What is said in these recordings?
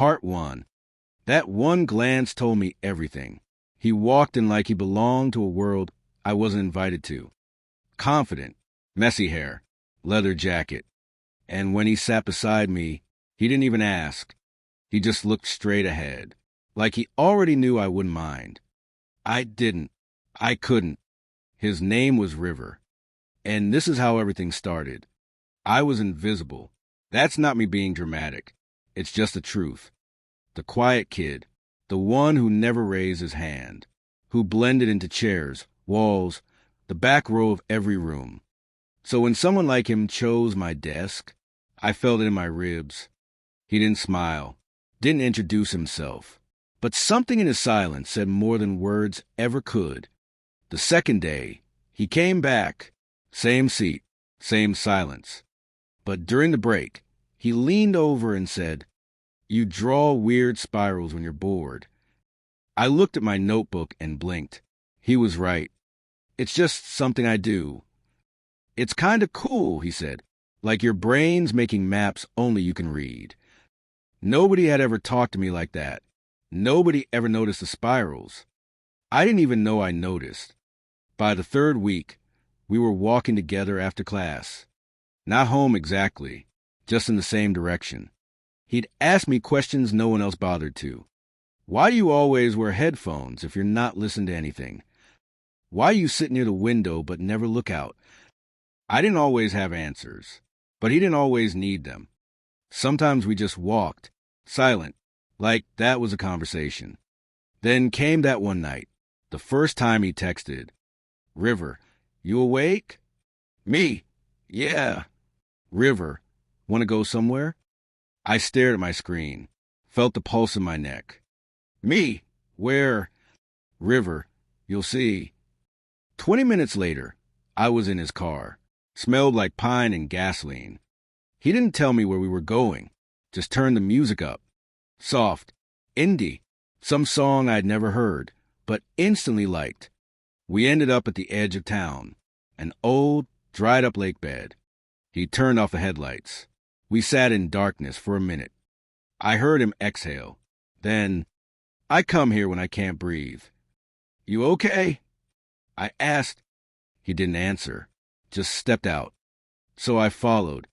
Part 1. That one glance told me everything. He walked in like he belonged to a world I wasn't invited to. Confident, messy hair, leather jacket. And when he sat beside me, he didn't even ask. He just looked straight ahead, like he already knew I wouldn't mind. I didn't. I couldn't. His name was River. And this is how everything started. I was invisible. That's not me being dramatic. It's just the truth. The quiet kid, the one who never raised his hand, who blended into chairs, walls, the back row of every room. So when someone like him chose my desk, I felt it in my ribs. He didn't smile, didn't introduce himself, but something in his silence said more than words ever could. The second day, he came back, same seat, same silence. But during the break, he leaned over and said, "You draw weird spirals when you're bored." I looked at my notebook and blinked. He was right. It's just something I do. "It's kind of cool," he said, "like your brain's making maps only you can read." Nobody had ever talked to me like that. Nobody ever noticed the spirals. I didn't even know I noticed. By the third week, we were walking together after class. Not home exactly, just in the same direction. He'd ask me questions no one else bothered to. Why do you always wear headphones if you're not listening to anything? Why you sit near the window but never look out? I didn't always have answers, but he didn't always need them. Sometimes we just walked, silent, like that was a conversation. Then came that one night, the first time he texted, "River, you awake?" "Me? Yeah." "River, want to go somewhere?" I stared at my screen, felt the pulse in my neck. "Me? Where?" "River, you'll see." 20 minutes later, I was in his car. Smelled like pine and gasoline. He didn't tell me where we were going, just turned the music up. Soft, indie, some song I'd never heard, but instantly liked. We ended up at the edge of town, an old, dried-up lake bed. He turned off the headlights. We sat in darkness for a minute. I heard him exhale. Then, "I come here when I can't breathe." "You okay?" I asked. He didn't answer, just stepped out. So I followed.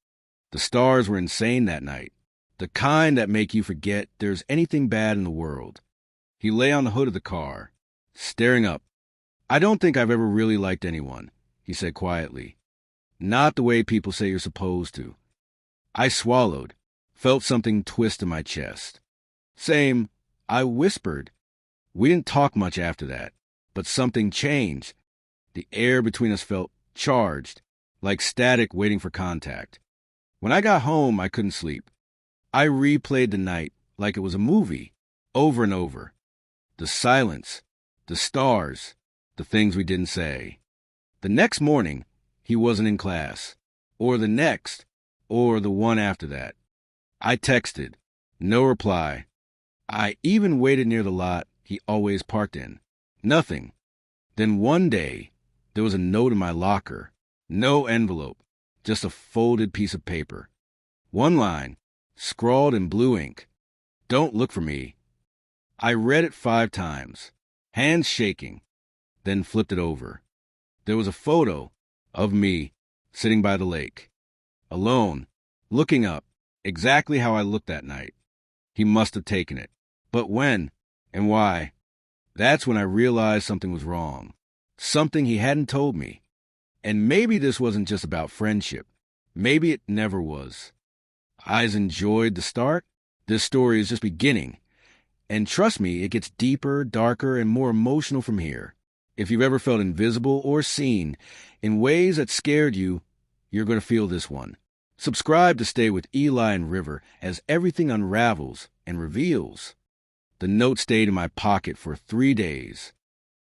The stars were insane that night, the kind that make you forget there's anything bad in the world. He lay on the hood of the car, staring up. "I don't think I've ever really liked anyone," he said quietly. "Not the way people say you're supposed to." I swallowed, felt something twist in my chest. "Same," I whispered. We didn't talk much after that, but something changed. The air between us felt charged, like static waiting for contact. When I got home, I couldn't sleep. I replayed the night like it was a movie, over and over. The silence, the stars, the things we didn't say. The next morning, he wasn't in class. Or the next, or the one after that. I texted. No reply. I even waited near the lot he always parked in. Nothing. Then one day, there was a note in my locker. No envelope, just a folded piece of paper. One line, scrawled in blue ink. "Don't look for me." I read it 5 times, hands shaking, then flipped it over. There was a photo of me sitting by the lake, alone, looking up, exactly how I looked that night. He must have taken it. But when and why? That's when I realized something was wrong. Something he hadn't told me. And maybe this wasn't just about friendship. Maybe it never was. I enjoyed the start. This story is just beginning. And trust me, it gets deeper, darker, and more emotional from here. If you've ever felt invisible or seen in ways that scared you, you're going to feel this one. Subscribe to stay with Eli and River as everything unravels and reveals. The note stayed in my pocket for 3 days.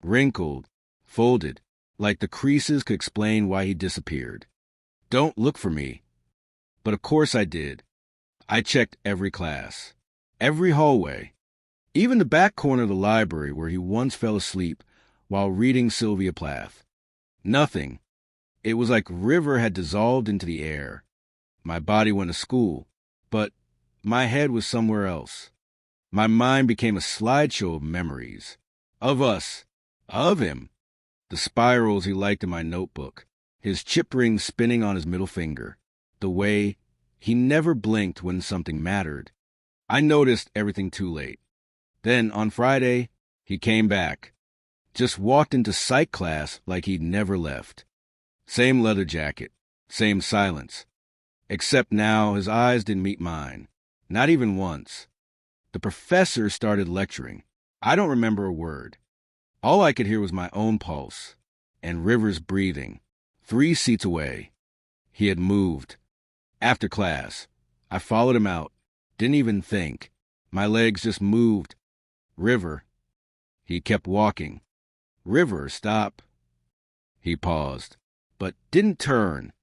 Wrinkled, folded, like the creases could explain why he disappeared. Don't look for me. But of course I did. I checked every class, every hallway, even the back corner of the library where he once fell asleep while reading Sylvia Plath. Nothing. It was like River had dissolved into the air. My body went to school, but my head was somewhere else. My mind became a slideshow of memories. Of us. Of him. The spirals he liked in my notebook. His chip ring spinning on his middle finger. The way he never blinked when something mattered. I noticed everything too late. Then, on Friday, he came back. Just walked into psych class like he'd never left. Same leather jacket. Same silence. Except now his eyes didn't meet mine. Not even once. The professor started lecturing. I don't remember a word. All I could hear was my own pulse. And River's breathing. 3 seats away. He had moved. After class, I followed him out. Didn't even think. My legs just moved. River. He kept walking. River, stop. He paused, but didn't turn.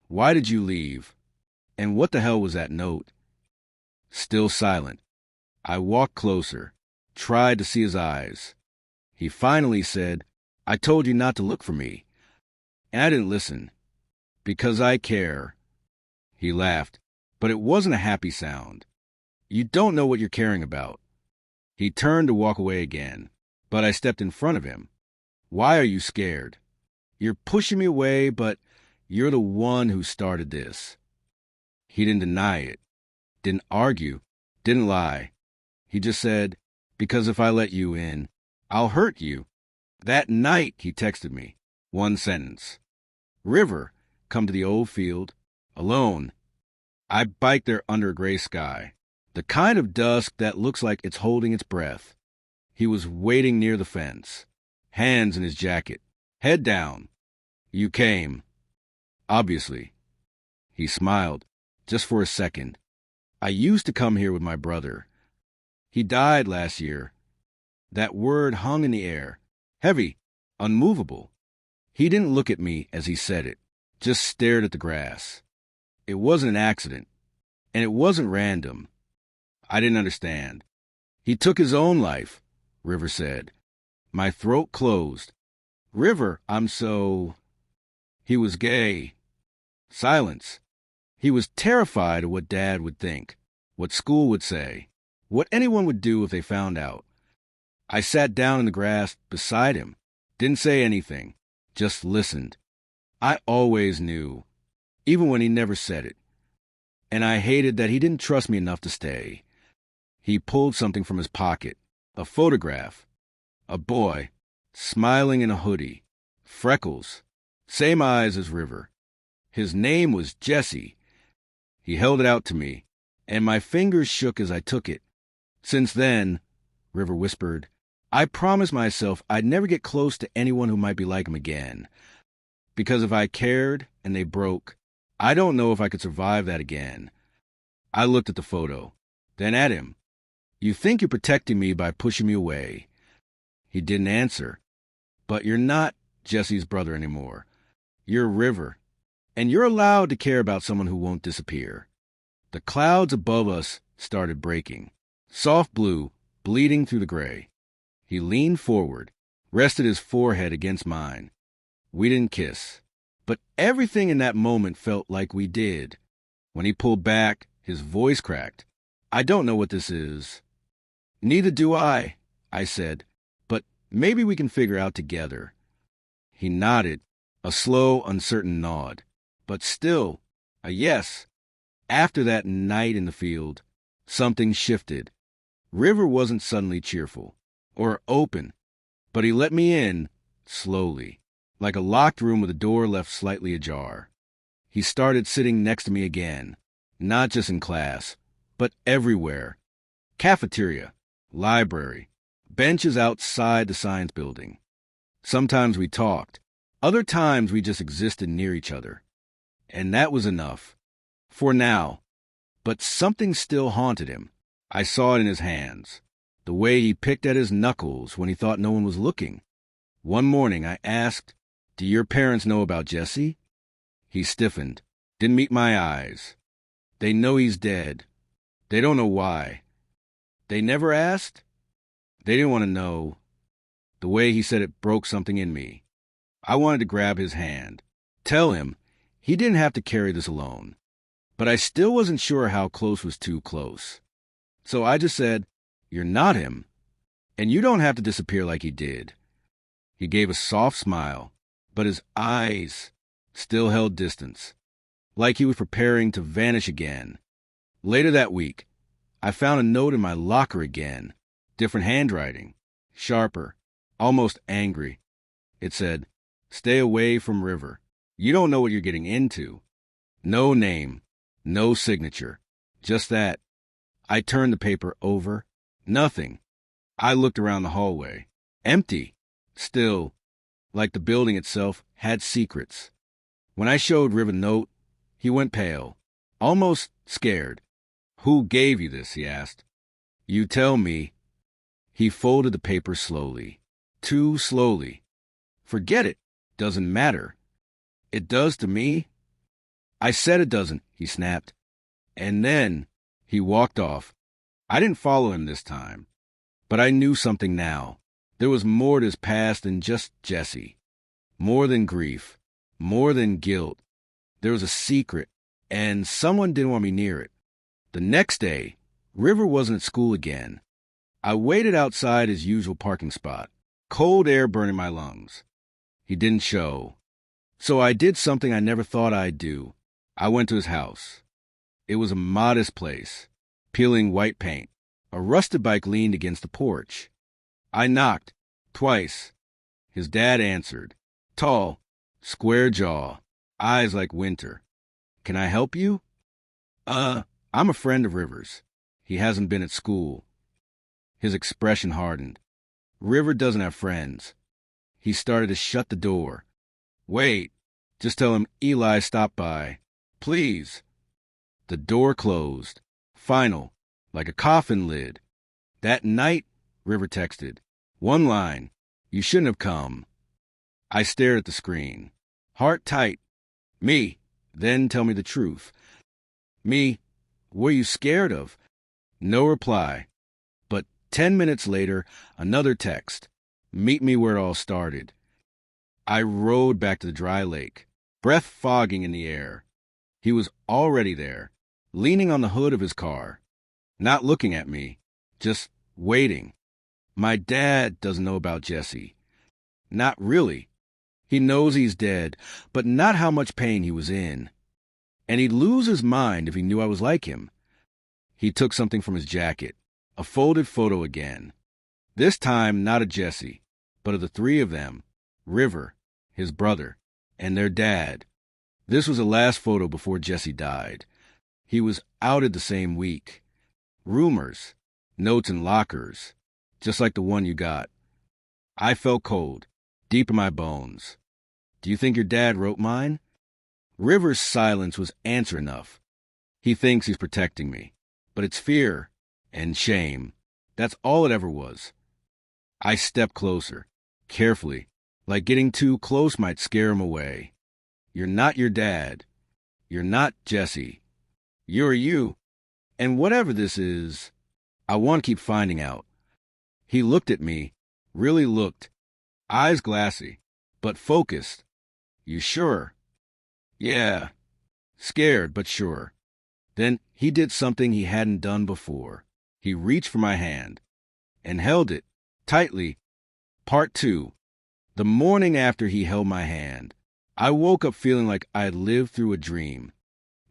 Why did you leave? And what the hell was that note? Still silent. I walked closer, tried to see his eyes. He finally said, I told you not to look for me. And I didn't listen. Because I care. He laughed, but it wasn't a happy sound. You don't know what you're caring about. He turned to walk away again, but I stepped in front of him. Why are you scared? You're pushing me away, but you're the one who started this. He didn't deny it, didn't argue, didn't lie. He just said, because if I let you in, I'll hurt you. That night, he texted me. 1 sentence. River, come to the old field, alone. I bike there under a gray sky, the kind of dusk that looks like it's holding its breath. He was waiting near the fence, hands in his jacket, head down. You came. Obviously. He smiled, just for a second. I used to come here with my brother. He died last year. That word hung in the air, heavy, unmovable. He didn't look at me as he said it, just stared at the grass. It wasn't an accident, and it wasn't random. I didn't understand. He took his own life, River said. My throat closed. River, I'm so... He was gay. Silence. He was terrified of what Dad would think, what school would say, what anyone would do if they found out. I sat down in the grass beside him, didn't say anything, just listened. I always knew, even when he never said it. And I hated that he didn't trust me enough to stay. He pulled something from his pocket, a photograph. A boy, smiling in a hoodie, freckles, same eyes as River. His name was Jesse. He held it out to me, and my fingers shook as I took it. Since then, River whispered, I promised myself I'd never get close to anyone who might be like him again. Because if I cared and they broke, I don't know if I could survive that again. I looked at the photo, then at him. You think you're protecting me by pushing me away. He didn't answer. But you're not Jesse's brother anymore. You're River. And you're allowed to care about someone who won't disappear. The clouds above us started breaking. Soft blue, bleeding through the gray. He leaned forward, rested his forehead against mine. We didn't kiss. But everything in that moment felt like we did. When he pulled back, his voice cracked. I don't know what this is. Neither do I said. But maybe we can figure out together. He nodded, a slow, uncertain nod. But still, a yes. After that night in the field, something shifted. River wasn't suddenly cheerful or open, but he let me in slowly, like a locked room with a door left slightly ajar. He started sitting next to me again, not just in class, but everywhere. Cafeteria, library, benches outside the science building. Sometimes we talked. Other times we just existed near each other. And that was enough. For now. But something still haunted him. I saw it in his hands. The way he picked at his knuckles when he thought no one was looking. One morning I asked, Do your parents know about Jesse? He stiffened. Didn't meet my eyes. They know he's dead. They don't know why. They never asked? They didn't want to know. The way he said it broke something in me. I wanted to grab his hand. Tell him he didn't have to carry this alone. But I still wasn't sure how close was too close. So I just said, You're not him. And you don't have to disappear like he did. He gave a soft smile, but his eyes still held distance, like he was preparing to vanish again. Later that week, I found a note in my locker again, different handwriting, sharper, almost angry. It said, "Stay away from River. You don't know what you're getting into." No name, no signature, just that. I turned the paper over. Nothing. I looked around the hallway. Empty. Still, like the building itself had secrets. When I showed River the note, he went pale, almost scared. "Who gave you this?" he asked. "You tell me." He folded the paper slowly. Too slowly. "Forget it. Doesn't matter." "It does to me." "I said it doesn't," he snapped. And then he walked off. I didn't follow him this time, but I knew something now. There was more to his past than just Jesse. More than grief. More than guilt. There was a secret, and someone didn't want me near it. The next day, River wasn't at school again. I waited outside his usual parking spot, cold air burning my lungs. He didn't show. So I did something I never thought I'd do. I went to his house. It was a modest place, peeling white paint. A rusted bike leaned against the porch. I knocked, twice. His dad answered. Tall, square jaw, eyes like winter. "Can I help you?" I'm a friend of River's. He hasn't been at school." His expression hardened. "River doesn't have friends." He started to shut the door. "Wait, just tell him Eli stopped by. Please." The door closed. Final, like a coffin lid. That night, River texted. One line. "You shouldn't have come." I stared at the screen. Heart tight. "Me, then tell me the truth." "Me, what are you scared of?" No reply. But 10 minutes later, another text. "Meet me where it all started." I rode back to the dry lake, breath fogging in the air. He was already there, leaning on the hood of his car, not looking at me, just waiting. My dad doesn't know about Jesse. Not really. He knows he's dead, but not how much pain he was in. And he'd lose his mind if he knew I was like him. He took something from his jacket, a folded photo again. This time not of Jesse, but of the three of them, River, his brother, and their dad. This was the last photo before Jesse died. He was outed the same week. Rumors, notes in lockers, just like the one you got. I felt cold, deep in my bones. "Do you think your dad wrote mine?" River's silence was answer enough. He thinks he's protecting me, but it's fear and shame. That's all it ever was. I stepped closer, carefully, like getting too close might scare him away. "You're not your dad. You're not Jesse. You're you. And whatever this is, I want to keep finding out." He looked at me, really looked, eyes glassy, but focused. "You sure?" "Yeah." Scared, but sure. Then he did something he hadn't done before. He reached for my hand and held it tightly. Part 2. The morning after he held my hand, I woke up feeling like I had lived through a dream.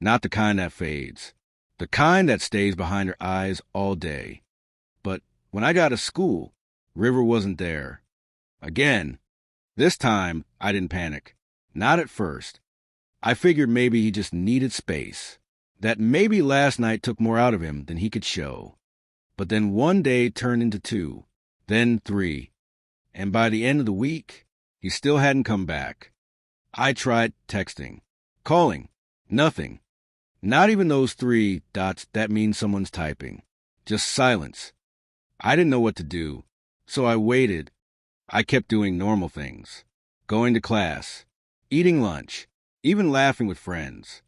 Not the kind that fades. The kind that stays behind her eyes all day. But when I got to school, River wasn't there. Again. This time, I didn't panic. Not at first. I figured maybe he just needed space. That maybe last night took more out of him than he could show. But then one day turned into 2, then 3. And by the end of the week, he still hadn't come back. I tried texting, calling, nothing. Not even those 3 dots that mean someone's typing. Just silence. I didn't know what to do, so I waited. I kept doing normal things. Going to class, eating lunch, even laughing with friends.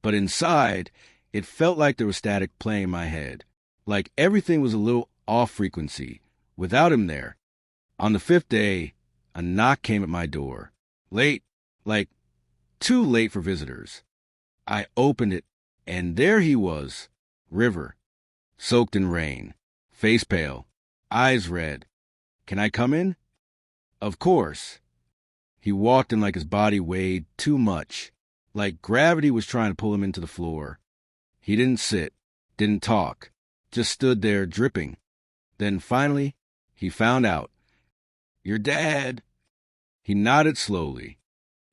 But inside, it felt like there was static playing in my head. Like everything was a little off frequency, without him there. On the 5th day, a knock came at my door. Late, like too late for visitors. I opened it, and there he was, River, soaked in rain, Face pale, eyes red. Can I come in? Of course. He walked in like his body weighed too much, like gravity was trying to pull him into the floor. He didn't sit, didn't talk, just stood there dripping. Then finally, he found out. Your dad. He nodded slowly.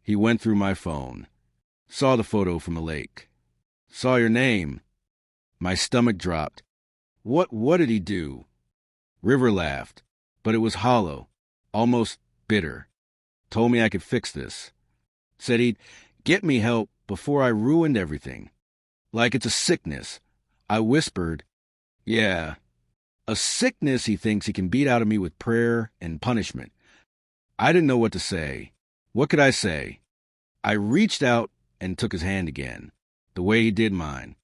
He went through my phone. Saw the photo from the lake. Saw your name. My stomach dropped. What did he do? River laughed, but it was hollow, almost bitter. Told me I could fix this. Said he'd get me help before I ruined everything. Like it's a sickness. I whispered, yeah, a sickness he thinks he can beat out of me with prayer and punishment. I didn't know what to say. What could I say? I reached out and took his hand again, the way he did mine.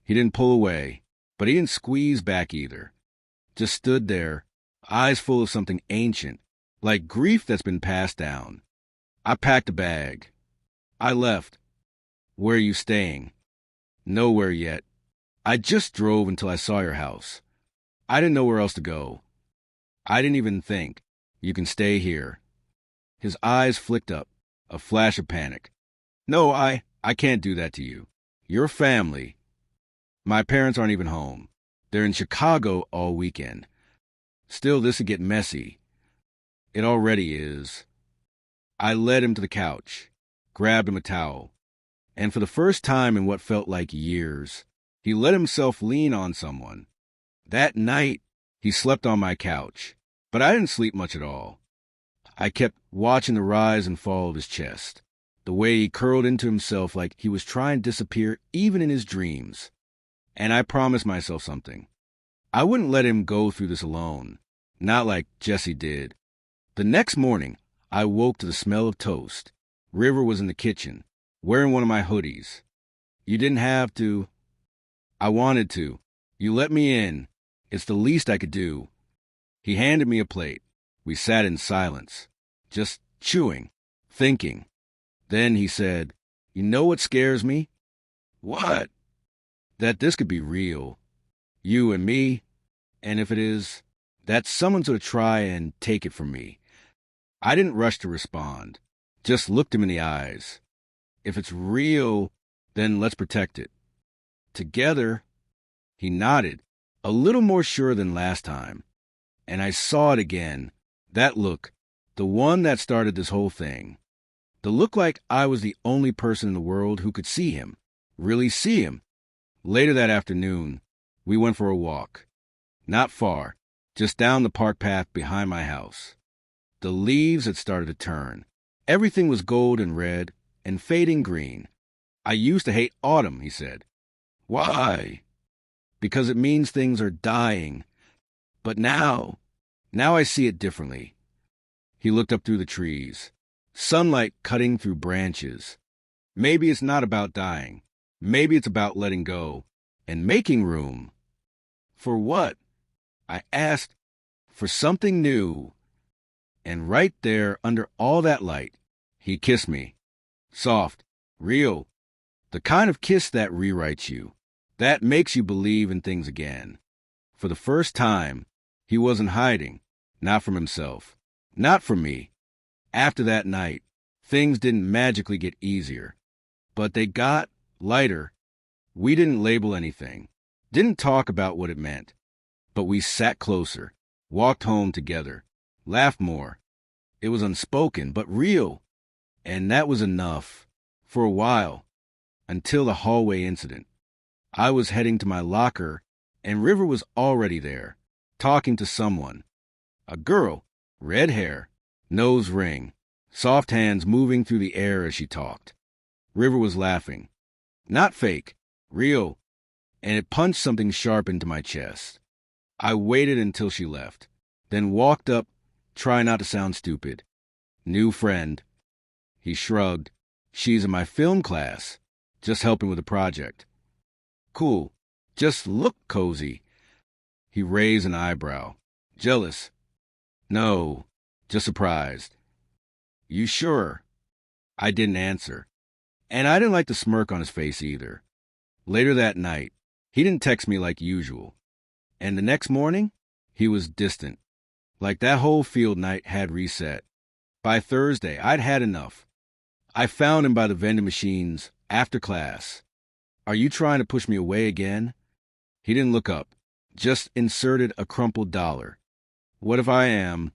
He didn't pull away, but he didn't squeeze back either. Just stood there, eyes full of something ancient, like grief that's been passed down. I packed a bag. I left. Where are you staying? Nowhere yet. I just drove until I saw your house. I didn't know where else to go. I didn't even think. You can stay here. His eyes flicked up, a flash of panic. No, I can't do that to you. You're family. My parents aren't even home. They're in Chicago all weekend. Still, this would get messy. It already is. I led him to the couch, grabbed him a towel, and for the first time in what felt like years, he let himself lean on someone. That night, he slept on my couch, but I didn't sleep much at all. I kept watching the rise and fall of his chest, the way he curled into himself like he was trying to disappear even in his dreams. And I promised myself something. I wouldn't let him go through this alone, not like Jesse did. The next morning, I woke to the smell of toast. River was in the kitchen, wearing one of my hoodies. You didn't have to. I wanted to. You let me in. It's the least I could do. He handed me a plate. We sat in silence, just chewing, thinking. Then he said, you know what scares me? What? That this could be real. You and me. And if it is, that someone's going to try and take it from me. I didn't rush to respond. Just looked him in the eyes. If it's real, then let's protect it. Together. He nodded, a little more sure than last time. And I saw it again. That look, the one that started this whole thing. The look like I was the only person in the world who could see him, really see him. Later that afternoon, we went for a walk. Not far, just down the park path behind my house. The leaves had started to turn. Everything was gold and red and fading green. I used to hate autumn, he said. Why? Because it means things are dying. But now I see it differently. He looked up through the trees, sunlight cutting through branches. Maybe it's not about dying. Maybe it's about letting go and making room. For what? I asked. For something new. And right there, under all that light, he kissed me. Soft, real, the kind of kiss that rewrites you, that makes you believe in things again. For the first time, he wasn't hiding, not from himself, not from me. After that night, things didn't magically get easier, but they got lighter. We didn't label anything, didn't talk about what it meant, but we sat closer, walked home together, laughed more. It was unspoken, but real. And that was enough. For a while. Until the hallway incident. I was heading to my locker, and River was already there, talking to someone. A girl, red hair, nose ring, soft hands moving through the air as she talked. River was laughing. Not fake, real. And it punched something sharp into my chest. I waited until she left, then walked up, trying not to sound stupid. New friend. He shrugged. She's in my film class, just helping with a project. Cool. Just look cozy. He raised an eyebrow. Jealous. No, just surprised. You sure? I didn't answer. And I didn't like the smirk on his face either. Later that night, he didn't text me like usual. And the next morning, He was distant, like that whole field night had reset. By Thursday, I'd had enough. I found him by the vending machines after class. Are you trying to push me away again? He didn't look up, just inserted a crumpled dollar. What if I am?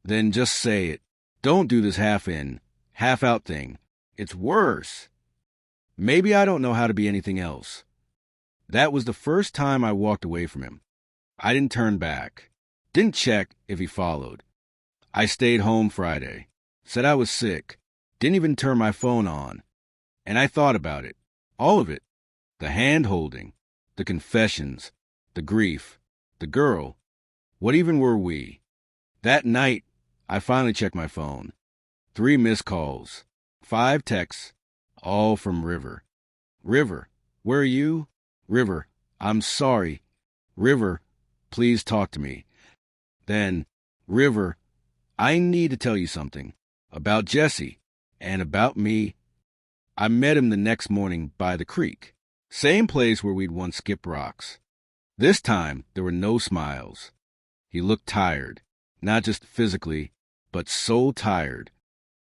Then just say it. Don't do this half in, half out thing. It's worse. Maybe I don't know how to be anything else. That was the first time I walked away from him. I didn't turn back. Didn't check if he followed. I stayed home Friday. Said I was sick. Didn't even turn my phone on. And I thought about it. All of it. The hand-holding. The confessions. The grief. The girl. What even were we? That night, I finally checked my phone. 3 missed calls. 5 texts. All from River. River, where are you? River, I'm sorry. River, please talk to me. Then, River, I need to tell you something. About Jesse. And about me. I met him the next morning by the creek. Same place where we'd once skipped rocks. This time, there were no smiles. He looked tired. Not just physically, but so tired.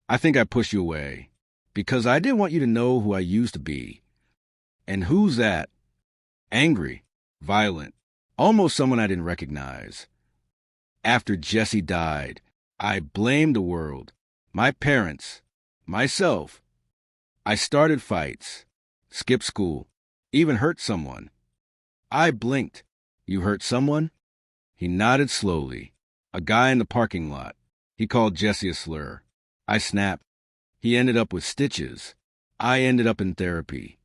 I think I pushed you away. Because I didn't want you to know who I used to be. And who's that? Angry. Violent. Almost someone I didn't recognize. After Jesse died, I blamed the world. My parents. Myself. I started fights. Skipped school. Even hurt someone. I blinked. You hurt someone? He nodded slowly. A guy in the parking lot. He called Jesse a slur. I snapped. He ended up with stitches. I ended up in therapy.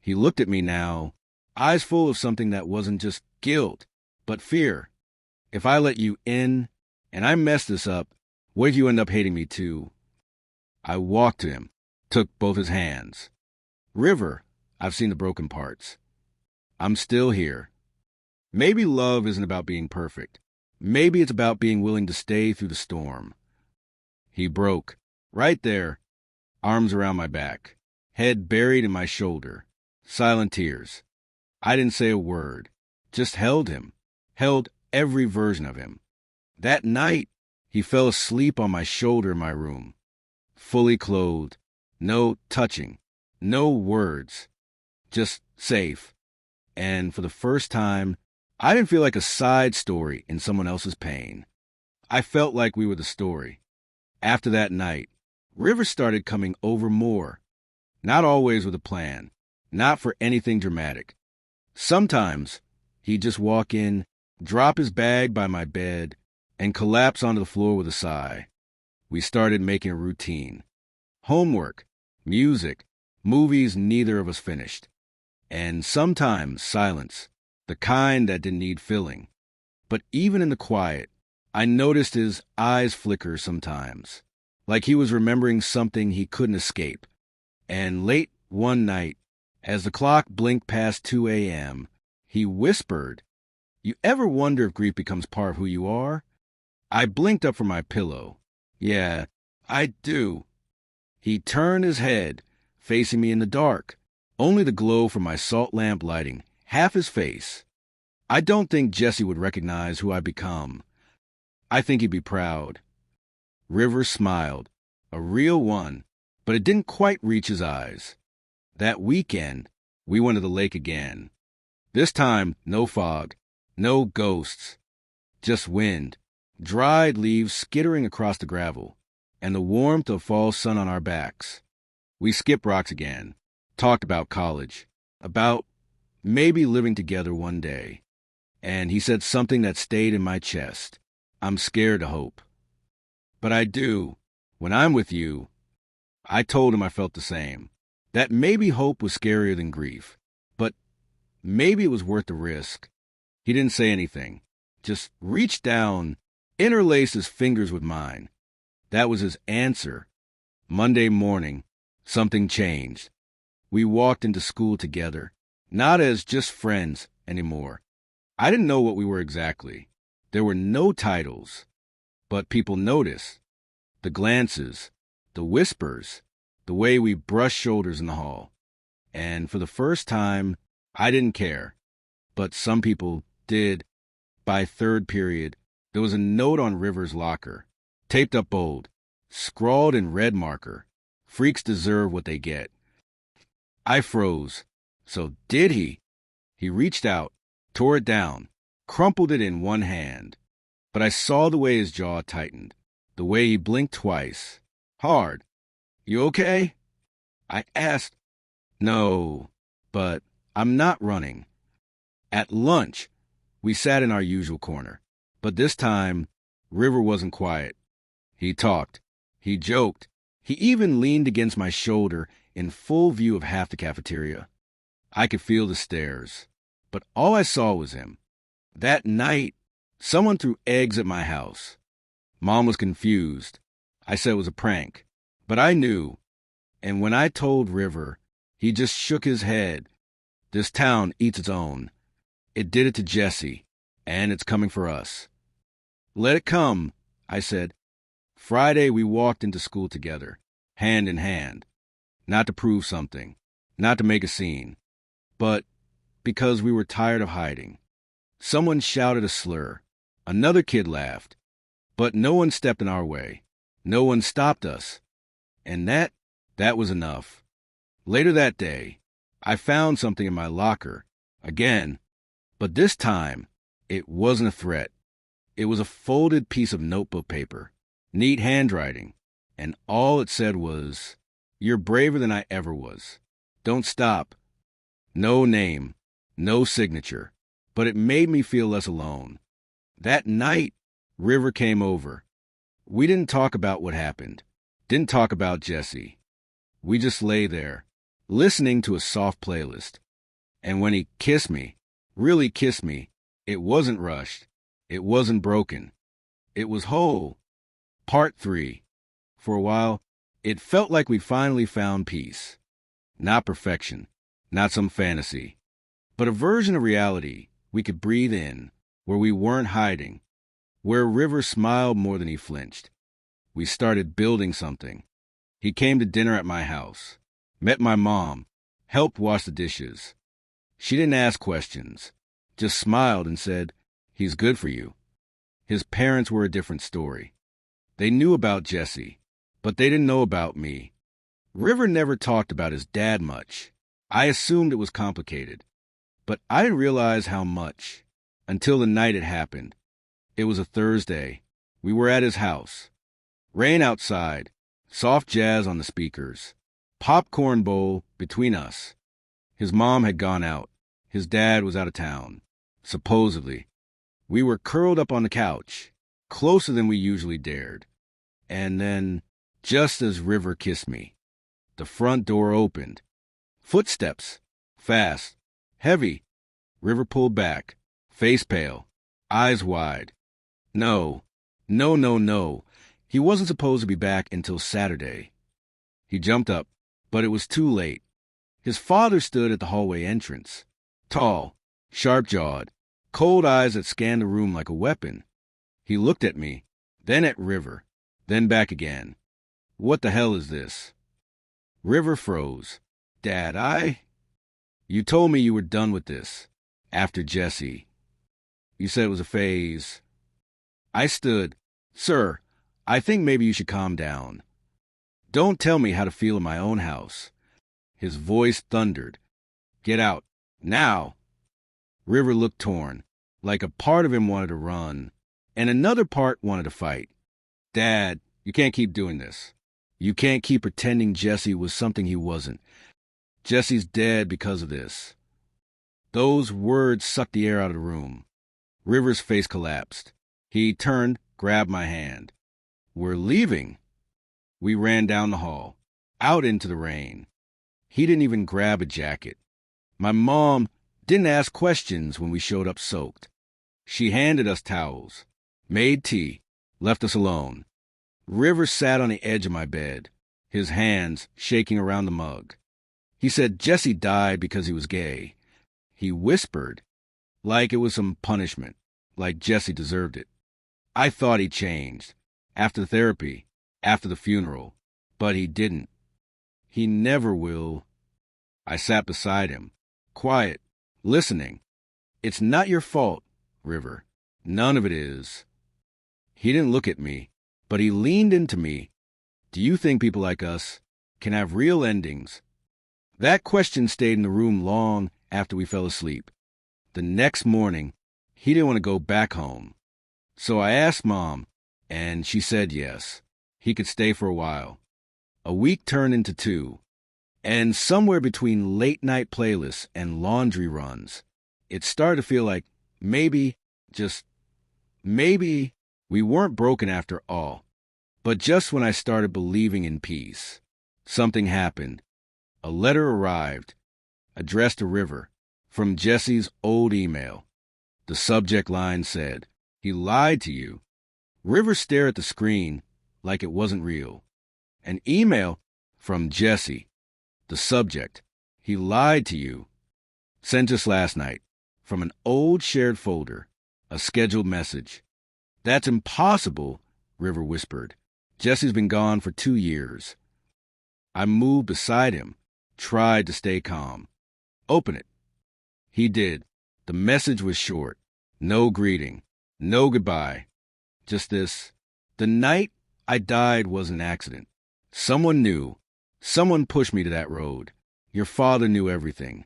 He looked at me now, eyes full of something that wasn't just guilt, but fear. If I let you in, and I mess this up, what if you end up hating me too? I walked to him, took both his hands. River, I've seen the broken parts. I'm still here. Maybe love isn't about being perfect. Maybe it's about being willing to stay through the storm. He broke, right there, arms around my back, head buried in my shoulder, silent tears. I didn't say a word, just held him, held every version of him. That night, he fell asleep on my shoulder in my room, fully clothed, no touching, no words, just safe. And for the first time, I didn't feel like a side story in someone else's pain. I felt like we were the story. After that night, River started coming over more. Not always with a plan. Not for anything dramatic. Sometimes, he'd just walk in, drop his bag by my bed, and collapse onto the floor with a sigh. We started making a routine. Homework, music, movies neither of us finished. And sometimes silence. The kind that didn't need filling. But even in the quiet, I noticed his eyes flicker sometimes, like he was remembering something he couldn't escape. And late one night, as the clock blinked past 2 a.m., he whispered, "You ever wonder if grief becomes part of who you are?" I blinked up from my pillow. "Yeah, I do." He turned his head, facing me in the dark, only the glow from my salt lamp lighting half his face. I don't think Jesse would recognize who I'd become. I think he'd be proud. River smiled, a real one, but it didn't quite reach his eyes. That weekend, we went to the lake again. This time, no fog, no ghosts, just wind, dried leaves skittering across the gravel, and the warmth of fall sun on our backs. We skipped rocks again, talked about college, about maybe living together one day. And he said something that stayed in my chest. I'm scared to hope. But I do. When I'm with you, I told him I felt the same. That maybe hope was scarier than grief. But maybe it was worth the risk. He didn't say anything. Just reached down, interlaced his fingers with mine. That was his answer. Monday morning, something changed. We walked into school together. Not as just friends anymore. I didn't know what we were exactly. There were no titles. But people noticed. The glances, the whispers, the way we brushed shoulders in the hall. And for the first time, I didn't care. But some people did. By third period, there was a note on River's locker, taped up bold, scrawled in red marker. Freaks deserve what they get. I froze. So did he? He reached out, tore it down, crumpled it in one hand. But I saw the way his jaw tightened, the way he blinked twice. Hard. You okay? I asked. No, but I'm not running. At lunch, we sat in our usual corner. But this time, River wasn't quiet. He talked. He joked. He even leaned against my shoulder in full view of half the cafeteria. I could feel the stares, but all I saw was him. That night, someone threw eggs at my house. Mom was confused. I said it was a prank, but I knew. And when I told River, he just shook his head. This town eats its own. It did it to Jesse, and it's coming for us. Let it come, I said. Friday, we walked into school together, hand in hand. Not to prove something, not to make a scene, but because we were tired of hiding. Someone shouted a slur. Another kid laughed. But no one stepped in our way. No one stopped us. And that was enough. Later that day, I found something in my locker, again. But this time, it wasn't a threat. It was a folded piece of notebook paper, neat handwriting, and all it said was, "You're braver than I ever was. Don't stop." No name, no signature, but it made me feel less alone. That night, River came over. We didn't talk about what happened, didn't talk about Jesse. We just lay there, listening to a soft playlist. And when he kissed me, really kissed me, it wasn't rushed. It wasn't broken. It was whole. Part 3. For a while, it felt like we finally found peace. Not perfection, not some fantasy, but a version of reality we could breathe in, where we weren't hiding, where River smiled more than he flinched. We started building something. He came to dinner at my house, met my mom, helped wash the dishes. She didn't ask questions, just smiled and said, "He's good for you." His parents were a different story. They knew about Jesse, but they didn't know about me. River never talked about his dad much. I assumed it was complicated, but I didn't realize how much until the night it happened. It was a Thursday. We were at his house. Rain outside, soft jazz on the speakers, popcorn bowl between us. His mom had gone out. His dad was out of town, supposedly. We were curled up on the couch, closer than we usually dared. And then, just as River kissed me, the front door opened. Footsteps. Fast. Heavy. River pulled back, face pale, eyes wide. No. He wasn't supposed to be back until Saturday. He jumped up, but it was too late. His father stood at the hallway entrance. Tall, sharp-jawed, cold eyes that scanned the room like a weapon. He looked at me, then at River, then back again. "What the hell is this?" River froze. "Dad, You told me you were done with this. After Jesse. You said it was a phase." I stood. "Sir, I think maybe you should calm down. Don't tell me how to feel in my own house." His voice thundered. "Get out. Now." River looked torn, like a part of him wanted to run, and another part wanted to fight. "Dad, you can't keep doing this. You can't keep pretending Jesse was something he wasn't. Jesse's dead because of this." Those words sucked the air out of the room. River's face collapsed. He turned, grabbed my hand. "We're leaving." We ran down the hall, out into the rain. He didn't even grab a jacket. My mom didn't ask questions when we showed up soaked. She handed us towels, made tea, left us alone. River sat on the edge of my bed, his hands shaking around the mug. He said Jesse died because he was gay. He whispered, like it was some punishment, like Jesse deserved it. I thought he changed, after therapy, after the funeral, but he didn't. He never will. I sat beside him, quiet, listening. "It's not your fault, River. None of it is. He didn't look at me, but he leaned into me. Do you think people like us can have real endings? That question stayed in the room long after we fell asleep. The next morning, he didn't want to go back home. So I asked Mom, and she said yes. He could stay for a while. A week turned into 2. And somewhere between late-night playlists and laundry runs, it started to feel like maybe, just maybe, we weren't broken after all. But just when I started believing in peace, something happened. A letter arrived, addressed to River, from Jesse's old email. The subject line said, "He lied to you." River stared at the screen like it wasn't real. An email from Jesse. The subject, "He lied to you." Sent just last night, from an old shared folder, a scheduled message. "That's impossible," River whispered. "Jesse's been gone for 2 years." I moved beside him, tried to stay calm. "Open it." He did. The message was short. No greeting. No goodbye. Just this: "The night I died was an accident. Someone knew. Someone pushed me to that road. Your father knew everything."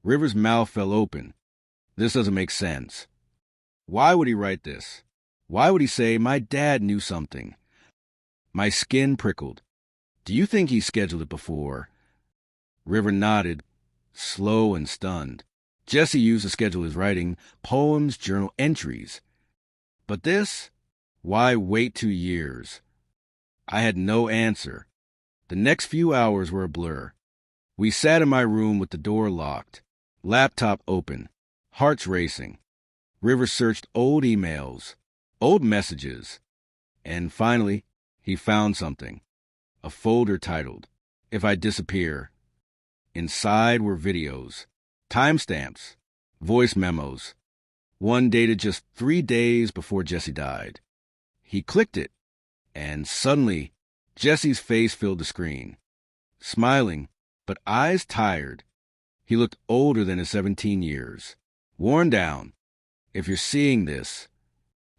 River's mouth fell open. This doesn't make sense. Why would he write this? Why would he say, "My dad knew something"? My skin prickled. "Do you think he scheduled it before?" River nodded, slow and stunned. Jesse used to schedule his writing, poems, journal entries. But this? Why wait 2 years? I had no answer. The next few hours were a blur. We sat in my room with the door locked, laptop open, hearts racing. River searched old emails, old messages, and finally, he found something. A folder titled, "If I Disappear." Inside were videos, timestamps, voice memos. One dated just 3 days before Jesse died. He clicked it, and suddenly, Jesse's face filled the screen. Smiling, but eyes tired. He looked older than his 17 years. Worn down. "If you're seeing this,"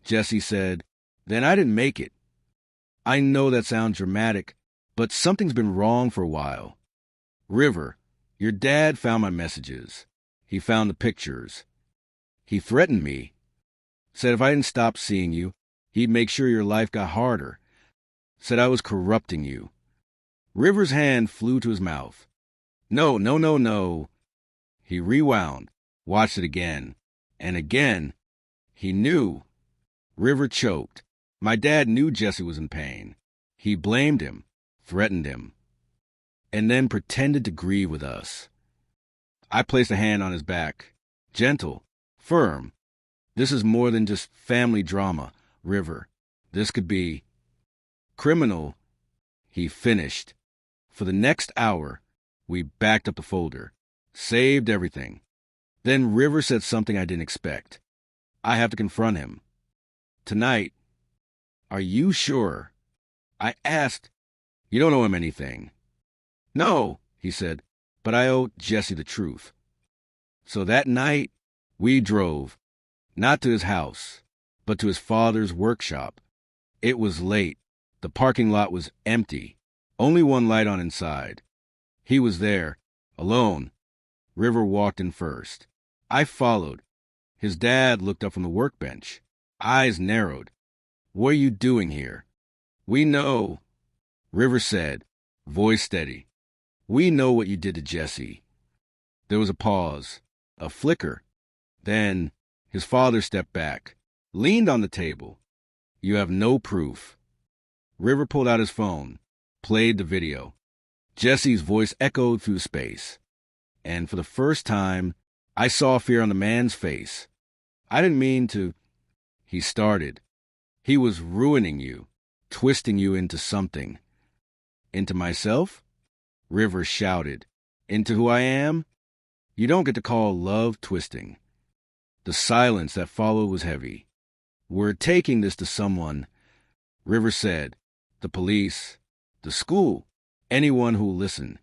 Jesse said, "then I didn't make it. I know that sounds dramatic, but something's been wrong for a while. River, your dad found my messages. He found the pictures. He threatened me. Said if I didn't stop seeing you, he'd make sure your life got harder. Said I was corrupting you." River's hand flew to his mouth. "No, no, no, no." He rewound, watched it again, and again. He knew. River choked. My dad knew Jesse was in pain. He blamed him, threatened him, and then pretended to grieve with us. I placed a hand on his back, gentle, firm. "This is more than just family drama, River. This could be criminal." He finished. For the next hour, we backed up the folder, saved everything. Then River said something I didn't expect. I have to confront him. "Tonight." "Are you sure?" I asked. "You don't owe him anything." "No," he said, "but I owe Jesse the truth." So that night, we drove, not to his house, but to his father's workshop. It was late. The parking lot was empty. Only one light on inside. He was there, alone. River walked in first. I followed. His dad looked up from the workbench. Eyes narrowed. "What are you doing here?" "We know," River said, voice steady. "We know what you did to Jesse." There was a pause, a flicker. Then his father stepped back, leaned on the table. "You have no proof." River pulled out his phone, played the video. Jesse's voice echoed through space. And for the first time, I saw fear on the man's face. "I didn't mean to," he started. "He was ruining you, twisting you into something." "Into myself?" River shouted. "Into who I am? You don't get to call love twisting." The silence that followed was heavy. "We're taking this to someone," River said. "The police, the school, anyone who'll listen.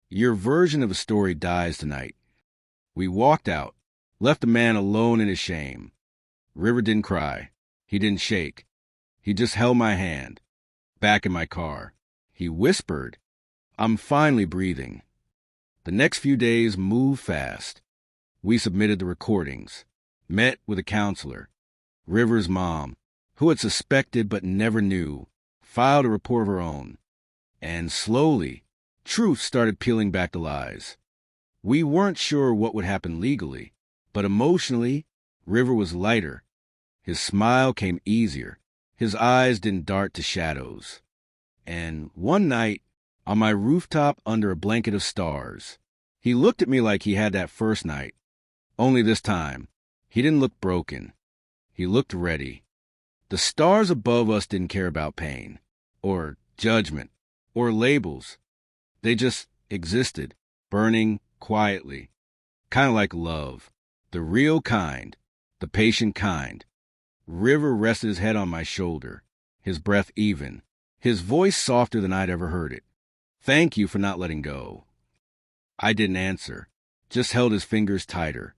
Your version of a story dies tonight." We walked out, left the man alone in his shame. River didn't cry. He didn't shake. He just held my hand. Back in my car. He whispered, "I'm finally breathing." The next few days moved fast. We submitted the recordings, met with a counselor. River's mom, who had suspected but never knew, filed a report of her own. And slowly, truth started peeling back the lies. We weren't sure what would happen legally, but emotionally, River was lighter. His smile came easier. His eyes didn't dart to shadows. And one night, on my rooftop under a blanket of stars, he looked at me like he had that first night. Only this time, he didn't look broken. He looked ready. The stars above us didn't care about pain, or judgment, or labels. They just existed, burning quietly, kind of like love, the real kind, the patient kind. River rested his head on my shoulder, his breath even, his voice softer than I'd ever heard it. "Thank you for not letting go." I didn't answer, just held his fingers tighter.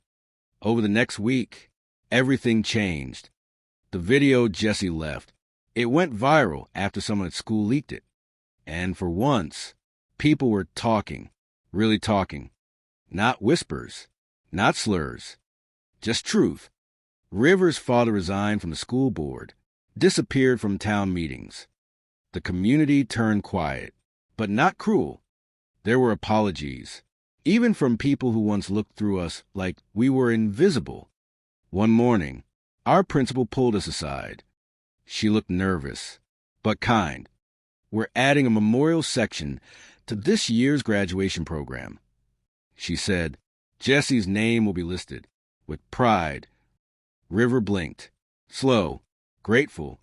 Over the next week, everything changed. The video Jesse left, it went viral after someone at school leaked it. And for once, people were talking, really talking. Not whispers, not slurs, just truth. River's father resigned from the school board, disappeared from town meetings. The community turned quiet, but not cruel. There were apologies, even from people who once looked through us like we were invisible. One morning, our principal pulled us aside. She looked nervous, but kind. "We're adding a memorial section to this year's graduation program," she said. "Jesse's name will be listed, with pride." River blinked, slow, grateful.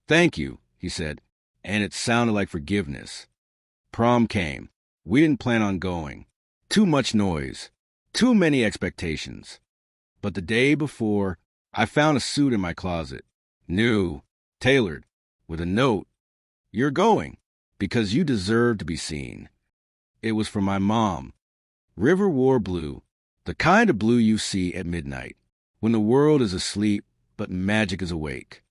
"Thank you," he said, and it sounded like forgiveness. Prom came. We didn't plan on going. Too much noise, too many expectations. But the day before, I found a suit in my closet, new, tailored, with a note. "You're going, because you deserve to be seen." It was from my mom. River wore blue, the kind of blue you see at midnight, when the world is asleep but magic is awake.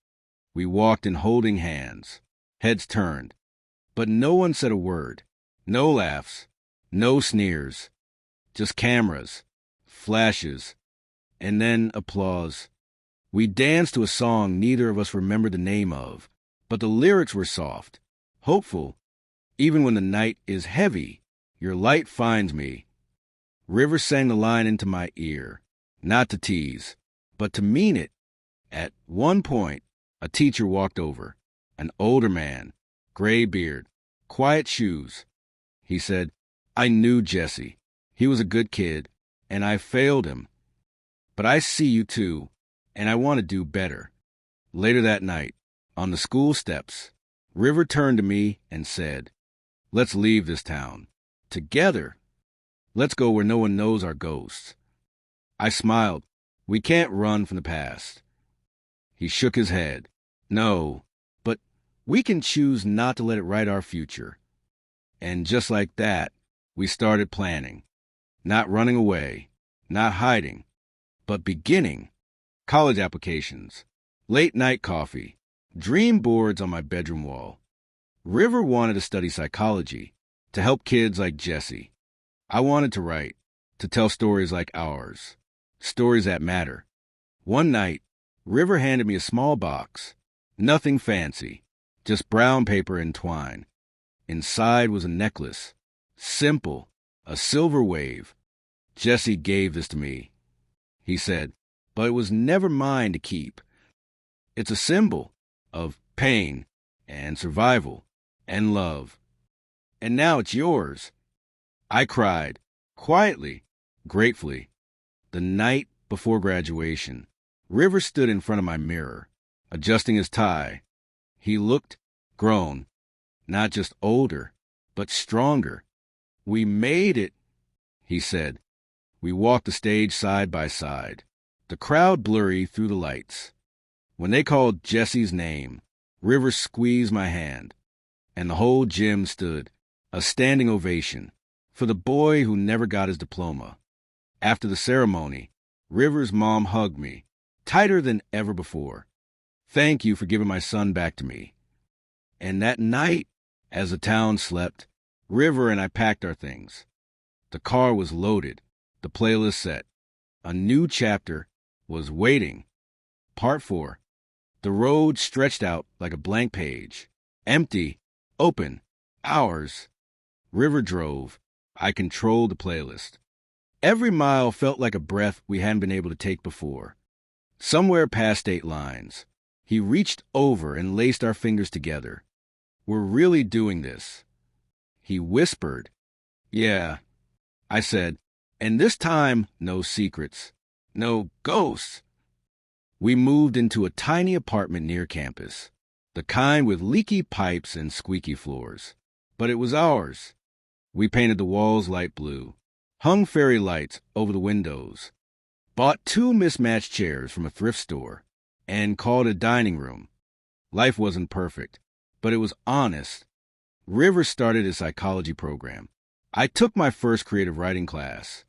We walked in holding hands, heads turned, but no one said a word. No laughs, no sneers, just cameras, flashes, and then applause. We danced to a song neither of us remembered the name of, but the lyrics were soft, hopeful. "Even when the night is heavy, your light finds me." River sang the line into my ear, not to tease, but to mean it. At one point, a teacher walked over, an older man, gray beard, quiet shoes. He said, "I knew Jesse. He was a good kid, and I failed him. But I see you too, and I want to do better." Later that night, on the school steps, River turned to me and said, "Let's leave this town. Together. Let's go where no one knows our ghosts." I smiled. "We can't run from the past." He shook his head. "No, but we can choose not to let it write our future." And just like that, we started planning. Not running away, not hiding, but beginning. College applications, late night coffee, dream boards on my bedroom wall. River wanted to study psychology, to help kids like Jesse. I wanted to write, to tell stories like ours, stories that matter. One night, River handed me a small box, nothing fancy, just brown paper and twine. Inside was a necklace, simple, a silver wave. "Jesse gave this to me," he said, "but it was never mine to keep. It's a symbol of pain and survival and love. And now it's yours." I cried, quietly, gratefully. The night before graduation, River stood in front of my mirror, adjusting his tie. He looked grown, not just older, but stronger. "We made it," he said. We walked the stage side by side, the crowd blurry through the lights. When they called Jesse's name, River squeezed my hand, and the whole gym stood, a standing ovation, for the boy who never got his diploma. After the ceremony, River's mom hugged me, tighter than ever before. Thank you for giving my son back to me. And that night, as the town slept, River and I packed our things. The car was loaded, the playlist set. A new chapter was waiting. Part 4. The road stretched out like a blank page. Empty, open, ours. River drove. I controlled the playlist. Every mile felt like a breath we hadn't been able to take before. Somewhere past state lines, he reached over and laced our fingers together. We're really doing this. He whispered. Yeah, I said, and this time, no secrets, no ghosts. We moved into a tiny apartment near campus, the kind with leaky pipes and squeaky floors. But it was ours. We painted the walls light blue, hung fairy lights over the windows, bought 2 mismatched chairs from a thrift store, and called it dining room. Life wasn't perfect, but it was honest. River started a psychology program. I took my first creative writing class.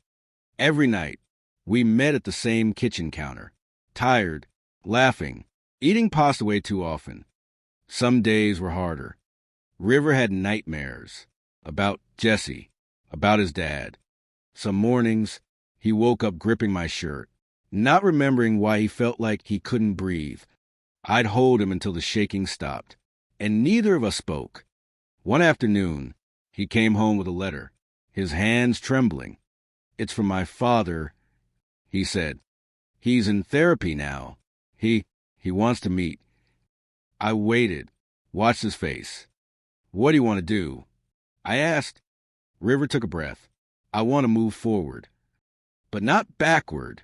Every night, we met at the same kitchen counter, tired, laughing, eating pasta way too often. Some days were harder. River had nightmares about Jesse, about his dad. Some mornings, he woke up gripping my shirt, not remembering why he felt like he couldn't breathe. I'd hold him until the shaking stopped, and neither of us spoke. One afternoon, he came home with a letter, his hands trembling. It's from my father, he said. He's in therapy now. He wants to meet. I waited, watched his face. What do you want to do? I asked. River took a breath. I want to move forward, but not backward.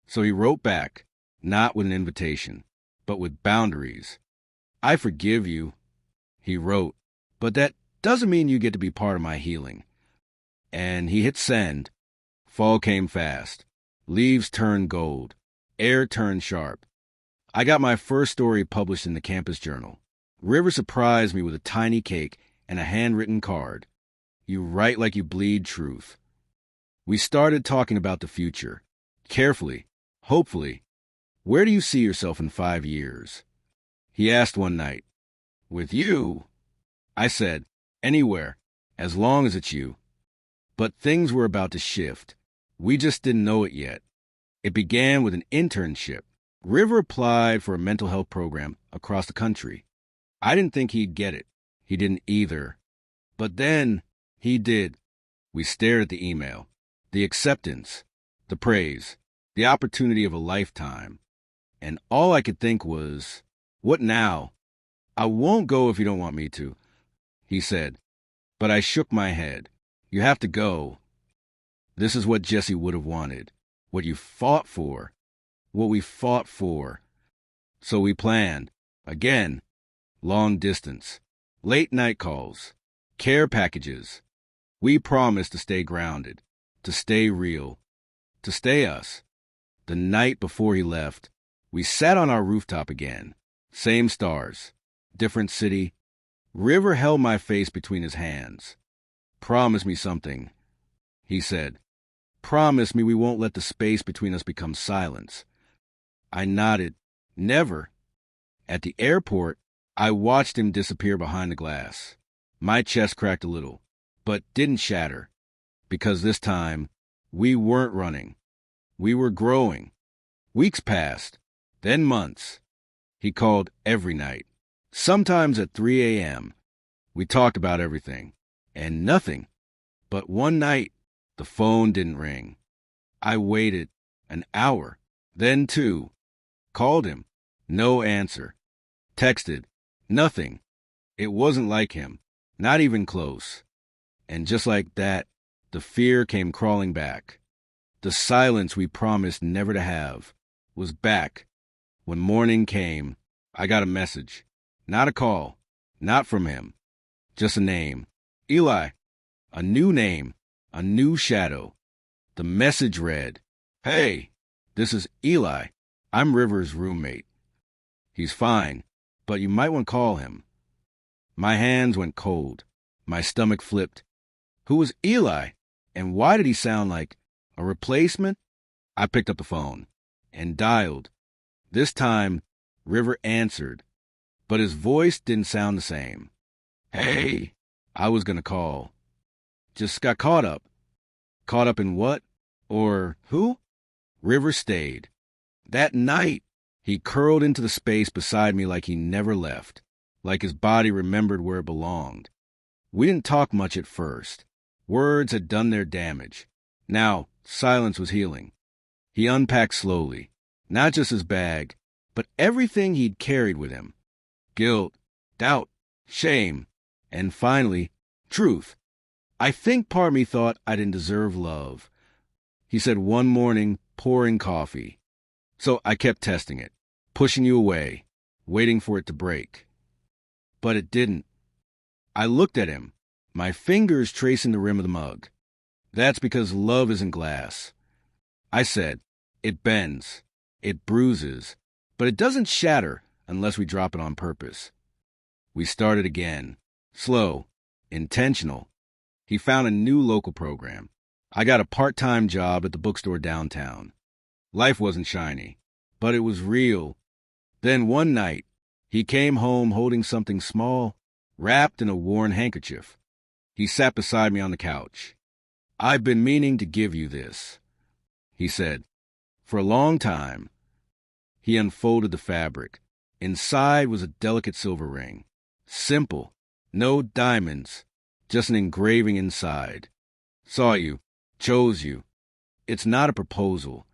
So he wrote back, not with an invitation, but with boundaries. I forgive you, he wrote, but that doesn't mean you get to be part of my healing. And he hit send. Fall came fast. Leaves turned gold. Air turned sharp. I got my first story published in the campus journal. River surprised me with a tiny cake and a handwritten card. You write like you bleed truth. We started talking about the future. Carefully, hopefully. Where do you see yourself in 5 years? He asked one night. With you? I said, anywhere, as long as it's you. But things were about to shift. We just didn't know it yet. It began with an internship. River applied for a mental health program across the country. I didn't think he'd get it. He didn't either. But then, he did. We stared at the email. The acceptance. The praise. The opportunity of a lifetime. And all I could think was, what now? I won't go if you don't want me to, he said. But I shook my head. You have to go. This is what Jesse would have wanted. What you fought for. What we fought for. So we planned. Again. Long distance. Late night calls. Care packages. We promised to stay grounded. To stay real. To stay us. The night before he left, we sat on our rooftop again. Same stars. Different city. River held my face between his hands. Promise me something, he said. Promise me we won't let the space between us become silence. I nodded. Never. At the airport, I watched him disappear behind the glass. My chest cracked a little, but didn't shatter. Because this time, we weren't running. We were growing. Weeks passed, then months. He called every night, sometimes at 3 a.m. We talked about everything, and nothing. But one night, the phone didn't ring. I waited an hour, then 2. Called him, no answer. Texted, nothing. It wasn't like him, not even close. And just like that, the fear came crawling back. The silence we promised never to have was back. When morning came, I got a message. Not a call, not from him. Just a name. Eli. A new name, a new shadow. The message read, Hey, this is Eli. I'm River's roommate. He's fine, but you might want to call him. My hands went cold. My stomach flipped. Who was Eli? And why did he sound like a replacement? I picked up the phone and dialed This time, River answered, but his voice didn't sound the same. Hey, I was going to call. Just got caught up. Caught up in what? Or who? River stayed. That night, he curled into the space beside me like he never left, like his body remembered where it belonged. We didn't talk much at first. Words had done their damage. Now, silence was healing. He unpacked slowly, not just his bag, but everything he'd carried with him. Guilt, doubt, shame, and finally, truth. I think part of me thought I didn't deserve love. He said one morning, pouring coffee. So I kept testing it, pushing you away, waiting for it to break. But it didn't. I looked at him, my fingers tracing the rim of the mug. That's because love isn't glass. I said, it bends, it bruises, but it doesn't shatter unless we drop it on purpose. We started again, slow, intentional. He found a new local program. I got a part-time job at the bookstore downtown. Life wasn't shiny, but it was real. Then one night, he came home holding something small, wrapped in a worn handkerchief. He sat beside me on the couch. I've been meaning to give you this, he said. For a long time. He unfolded the fabric. Inside was a delicate silver ring. Simple. No diamonds. Just an engraving inside. Saw you. Chose you. It's not a proposal,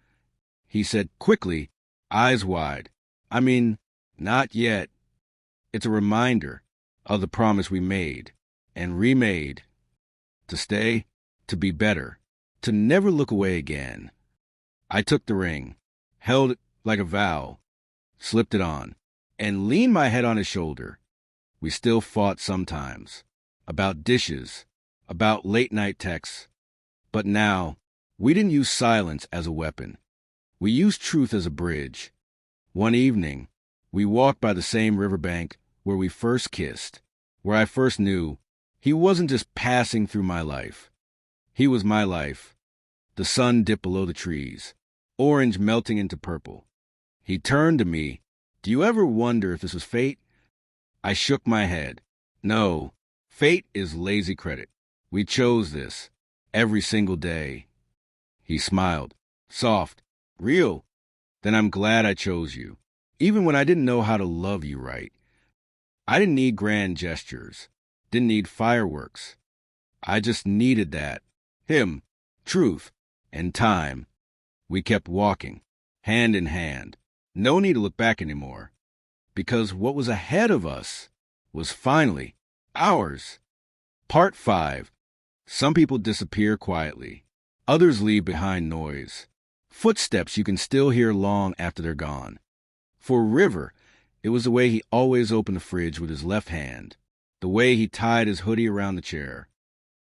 he said quickly, eyes wide. I mean, not yet. It's a reminder of the promise we made and remade. To stay, to be better, to never look away again. I took the ring, held it like a vow, slipped it on, and leaned my head on his shoulder. We still fought sometimes, about dishes, about late-night texts. But now, we didn't use silence as a weapon. We used truth as a bridge. One evening, we walked by the same riverbank where we first kissed, where I first knew he wasn't just passing through my life. He was my life. The sun dipped below the trees, orange melting into purple. He turned to me. Do you ever wonder if this was fate? I shook my head. No, fate is lazy credit. We chose this, every single day. He smiled, soft, real. Then I'm glad I chose you, even when I didn't know how to love you right. I didn't need grand gestures, didn't need fireworks. I just needed that. Him, truth, and time. We kept walking, hand in hand. No need to look back anymore, because what was ahead of us was finally ours. Part 5. Some people disappear quietly. Others leave behind noise. Footsteps you can still hear long after they're gone. For River, it was the way he always opened the fridge with his left hand, the way he tied his hoodie around the chair.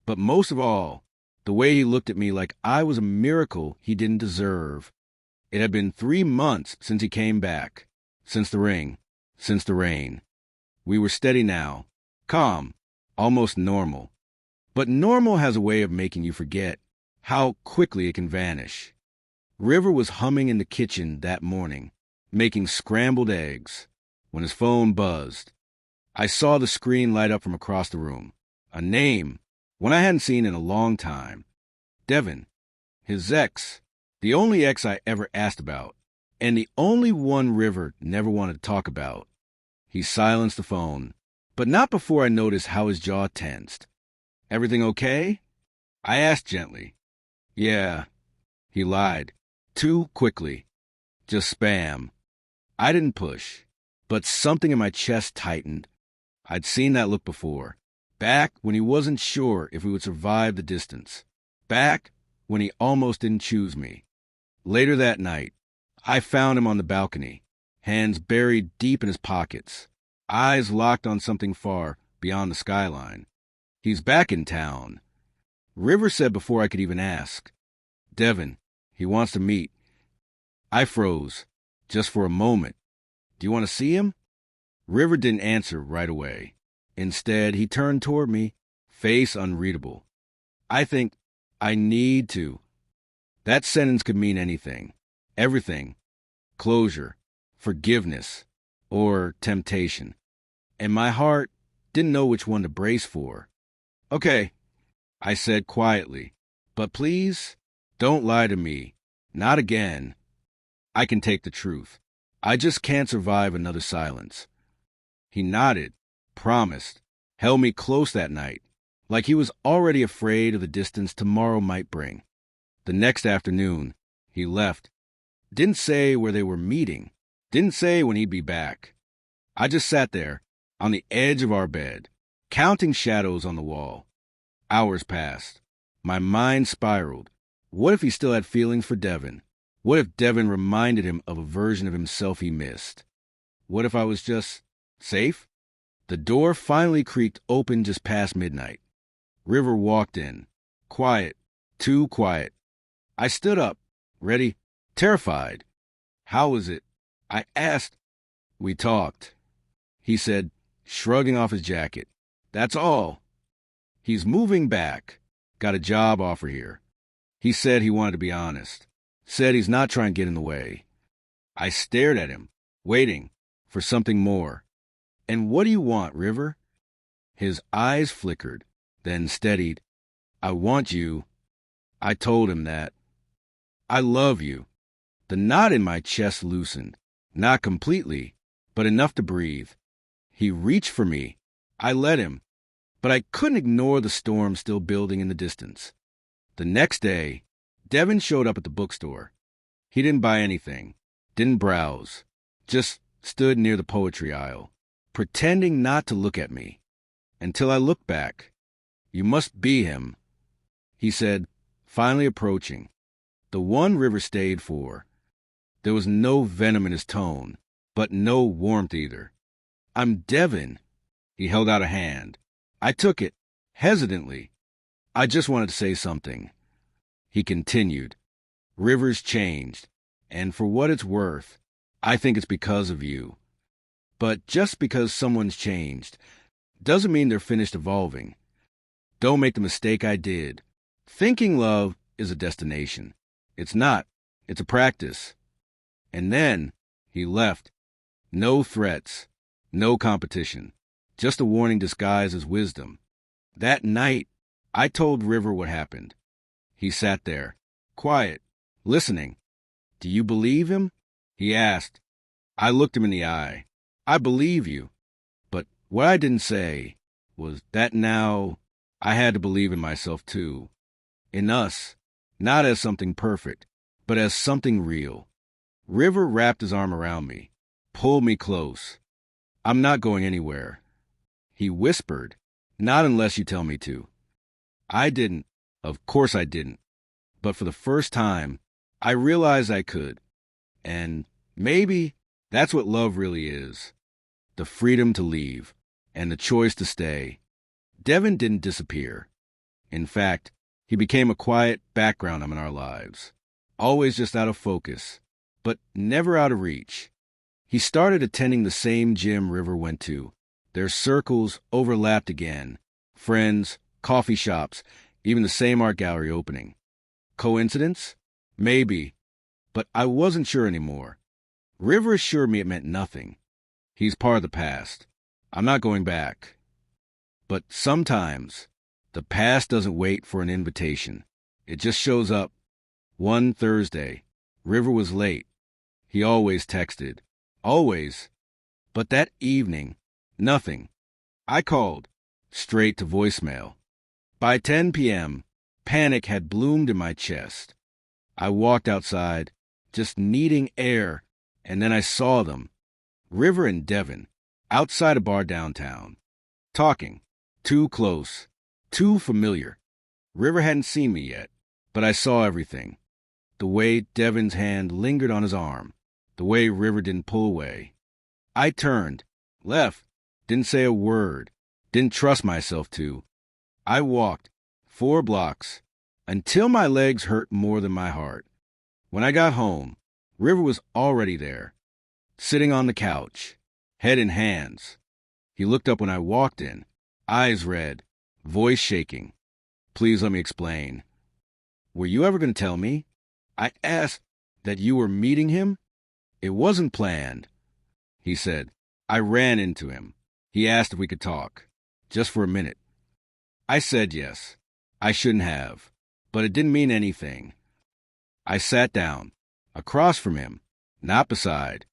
But most of all, the way he looked at me like I was a miracle he didn't deserve. It had been 3 months since he came back, since the ring, since the rain. We were steady now, calm, almost normal. But normal has a way of making you forget how quickly it can vanish. River was humming in the kitchen that morning, making scrambled eggs, when his phone buzzed. I saw the screen light up from across the room. A name, one I hadn't seen in a long time. Devin, his ex, the only ex I ever asked about, and the only one River never wanted to talk about. He silenced the phone, but not before I noticed how his jaw tensed. Everything okay? I asked gently. Yeah, he lied. Too quickly. Just spam. I didn't push, but something in my chest tightened. I'd seen that look before. Back when he wasn't sure if we would survive the distance. Back when he almost didn't choose me. Later that night, I found him on the balcony, hands buried deep in his pockets, eyes locked on something far beyond the skyline. He's back in town. River said before I could even ask. Devin, he wants to meet. I froze, just for a moment. Do you want to see him? River didn't answer right away. Instead, he turned toward me, face unreadable. I think I need to. That sentence could mean anything. Everything. Closure. forgiveness, or temptation. And my heart didn't know which one to brace for. "Okay," I said quietly, "but please, don't lie to me. Not again. I can take the truth. I just can't survive another silence." He nodded, promised, held me close that night, like he was already afraid of the distance tomorrow might bring. The next afternoon, he left. Didn't say where they were meeting. Didn't say when he'd be back. I just sat there, on the edge of our bed, counting shadows on the wall. Hours passed. My mind spiraled. What if he still had feelings for Devin? What if Devin reminded him of a version of himself he missed? What if I was just safe? The door finally creaked open just past midnight. River walked in. Quiet. Too quiet. I stood up, ready, terrified. "How was it?" I asked. "We talked," he said, shrugging off his jacket. "That's all. He's moving back. Got a job offer here. He said he wanted to be honest. Said he's not trying to get in the way." I stared at him, waiting for something more. "And what do you want, River?" His eyes flickered, then steadied. "I want you." I told him that. "I love you." The knot in my chest loosened. Not completely, but enough to breathe. He reached for me. I let him. But I couldn't ignore the storm still building in the distance. The next day, Devin showed up at the bookstore. He didn't buy anything, didn't browse, just stood near the poetry aisle, pretending not to look at me. Until I looked back. "You must be him," he said, finally approaching. The one River stayed for. There was no venom in his tone, but no warmth either. "I'm Devin." He held out a hand. I took it, hesitantly. "I just wanted to say something." He continued. "River's changed, and for what it's worth, I think it's because of you. But just because someone's changed doesn't mean they're finished evolving. Don't make the mistake I did. Thinking love is a destination. It's not. It's a practice." And then he left. No threats, no competition, just a warning disguised as wisdom. That night, I told River what happened. He sat there, quiet, listening. "Do you believe him?" he asked. I looked him in the eye. "I believe you." But what I didn't say was that now I had to believe in myself too. In us, not as something perfect, but as something real. River wrapped his arm around me, pulled me close. "I'm not going anywhere." He whispered, "Not unless you tell me to." I didn't. Of course I didn't. But for the first time, I realized I could. And maybe that's what love really is. The freedom to leave, and the choice to stay. Devin didn't disappear. In fact, he became a quiet background in our lives. Always just out of focus, but never out of reach. He started attending the same gym River went to. Their circles overlapped again. Friends, coffee shops, even the same art gallery opening. Coincidence? Maybe. But I wasn't sure anymore. River assured me it meant nothing. He's part of the past. I'm not going back. But sometimes, the past doesn't wait for an invitation. It just shows up. One Thursday, River was late. He always texted. Always. But that evening, nothing. I called. Straight to voicemail. By 10 p.m., panic had bloomed in my chest. I walked outside, just needing air, and then I saw them. River and Devin, outside a bar downtown. Talking. Too close. Too familiar. River hadn't seen me yet, but I saw everything. The way Devin's hand lingered on his arm. The way River didn't pull away. I turned, left, didn't say a word, didn't trust myself to. I walked 4 blocks until my legs hurt more than my heart. When I got home, River was already there, sitting on the couch, head in hands. He looked up when I walked in, eyes red, voice shaking. "Please let me explain." "Were you ever going to tell me?" I asked. "That you were meeting him?" It wasn't planned, he said. I ran into him. He asked if we could talk, just for a minute. I said yes. I shouldn't have, but it didn't mean anything. I sat down, across from him, not beside.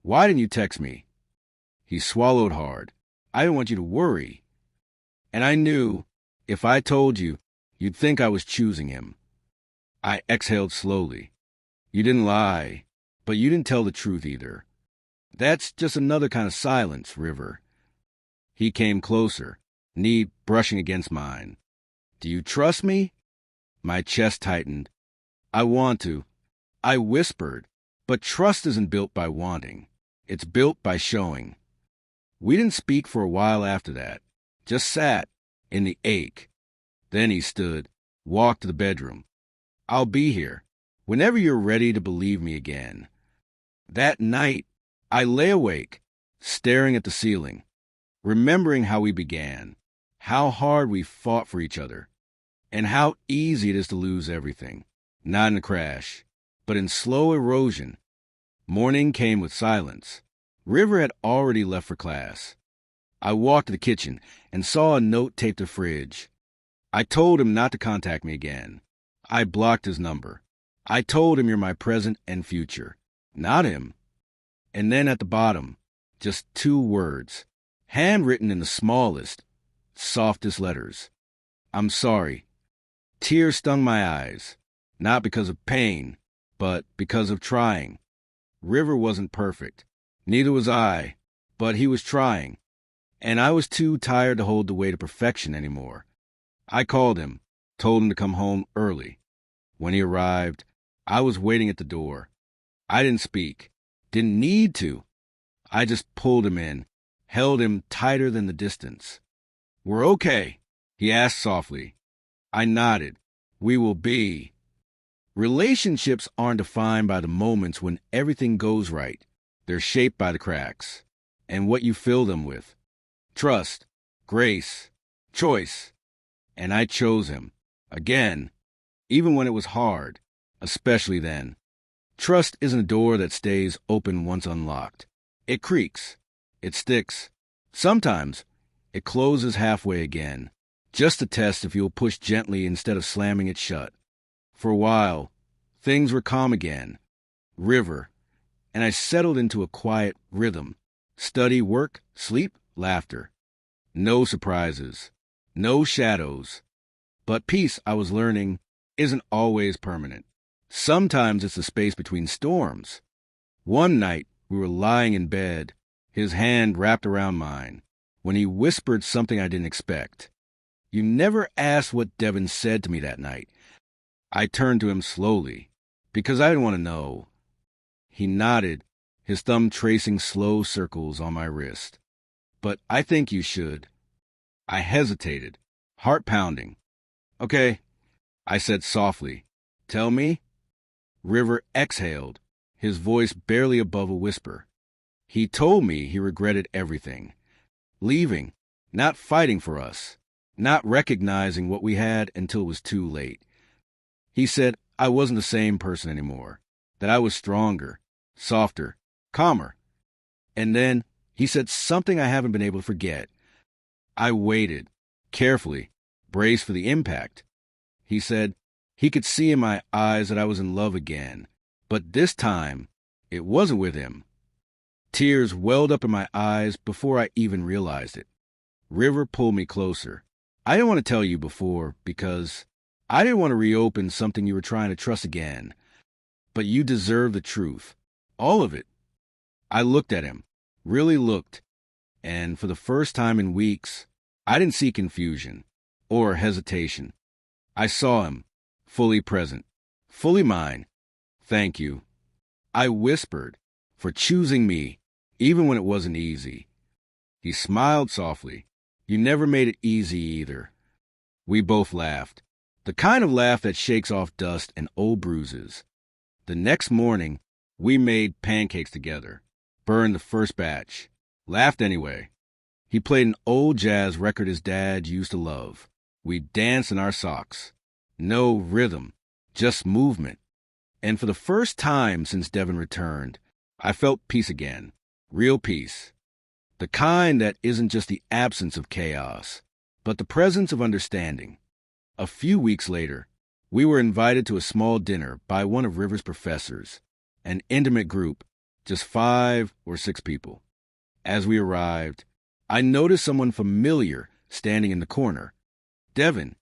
Why didn't you text me? He swallowed hard. I didn't want you to worry. And I knew, if I told you, you'd think I was choosing him. I exhaled slowly. You didn't lie, but you didn't tell the truth either. That's just another kind of silence, River. He came closer, knee brushing against mine. Do you trust me? My chest tightened. I want to. I whispered, but trust isn't built by wanting. It's built by showing. We didn't speak for a while after that, just sat in the ache. Then he stood, walked to the bedroom. I'll be here, whenever you're ready to believe me again. That night, I lay awake, staring at the ceiling, remembering how we began, how hard we fought for each other, and how easy it is to lose everything, not in a crash, but in slow erosion. Morning came with silence. River had already left for class. I walked to the kitchen and saw a note taped to the fridge. I told him not to contact me again. I blocked his number. I told him you're my present and future, not him. And then at the bottom, just 2 words, handwritten in the smallest, softest letters. I'm sorry. Tears stung my eyes, not because of pain, but because of trying. River wasn't perfect. Neither was I, but he was trying. And I was too tired to hold the weight of perfection anymore. I called him, told him to come home early. When he arrived, I was waiting at the door. I didn't speak. Didn't need to. I just pulled him in, held him tighter than the distance. We're okay, he asked softly. I nodded. We will be. Relationships aren't defined by the moments when everything goes right. They're shaped by the cracks and what you fill them with. Trust, grace, choice. And I chose him. Again, even when it was hard, especially then. Trust isn't a door that stays open once unlocked. It creaks. It sticks. Sometimes it closes halfway again, just to test if you'll push gently instead of slamming it shut. For a while, things were calm again. River. And I settled into a quiet rhythm. Study, work, sleep, laughter. No surprises. No shadows. But peace, I was learning, isn't always permanent. Sometimes it's the space between storms. One night, we were lying in bed, his hand wrapped around mine, when he whispered something I didn't expect. You never asked what Devin said to me that night. I turned to him slowly, because I didn't want to know. He nodded, his thumb tracing slow circles on my wrist. But I think you should. I hesitated, heart pounding. Okay, I said softly. Tell me? River exhaled, his voice barely above a whisper. He told me he regretted everything. Leaving, not fighting for us, not recognizing what we had until it was too late. He said I wasn't the same person anymore, that I was stronger, softer, calmer. And then he said something I haven't been able to forget. I waited, carefully, braced for the impact. He said he could see in my eyes that I was in love again, but this time it wasn't with him. Tears welled up in my eyes before I even realized it. River pulled me closer. I didn't want to tell you before because I didn't want to reopen something you were trying to trust again. But you deserve the truth. All of it. I looked at him, really looked, and for the first time in weeks, I didn't see confusion or hesitation. I saw him, fully present, fully mine. Thank you. I whispered, for choosing me, even when it wasn't easy. He smiled softly. You never made it easy either. We both laughed, the kind of laugh that shakes off dust and old bruises. The next morning, we made pancakes together, burned the first batch, laughed anyway. He played an old jazz record his dad used to love. We danced in our socks. No rhythm, just movement. And for the first time since Devin returned, I felt peace again. Real peace. The kind that isn't just the absence of chaos, but the presence of understanding. A few weeks later, we were invited to a small dinner by one of River's professors, an intimate group, just 5 or 6 people. As we arrived, I noticed someone familiar standing in the corner. Devin.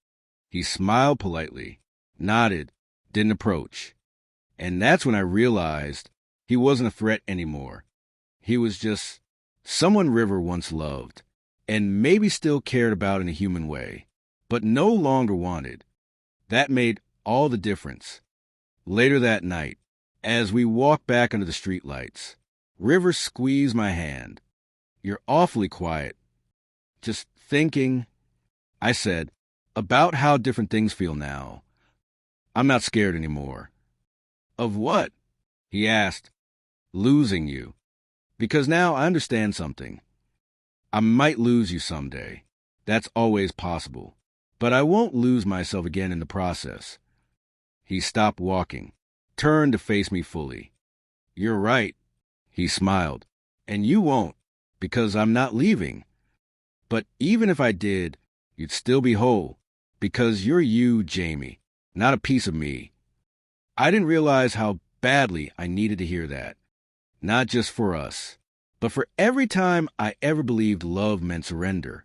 He smiled politely, nodded, didn't approach. And that's when I realized he wasn't a threat anymore. He was just someone River once loved, and maybe still cared about in a human way, but no longer wanted. That made all the difference. Later that night, as we walked back under the streetlights, River squeezed my hand. "You're awfully quiet." "Just thinking," I said, "about how different things feel now. I'm not scared anymore." "Of what?" he asked. "Losing you. Because now I understand something. I might lose you someday. That's always possible. But I won't lose myself again in the process." He stopped walking, turned to face me fully. "You're right." He smiled. "And you won't, because I'm not leaving. But even if I did, you'd still be whole, because you're you, Jamie, not a piece of me." I didn't realize how badly I needed to hear that. Not just for us, but for every time I ever believed love meant surrender.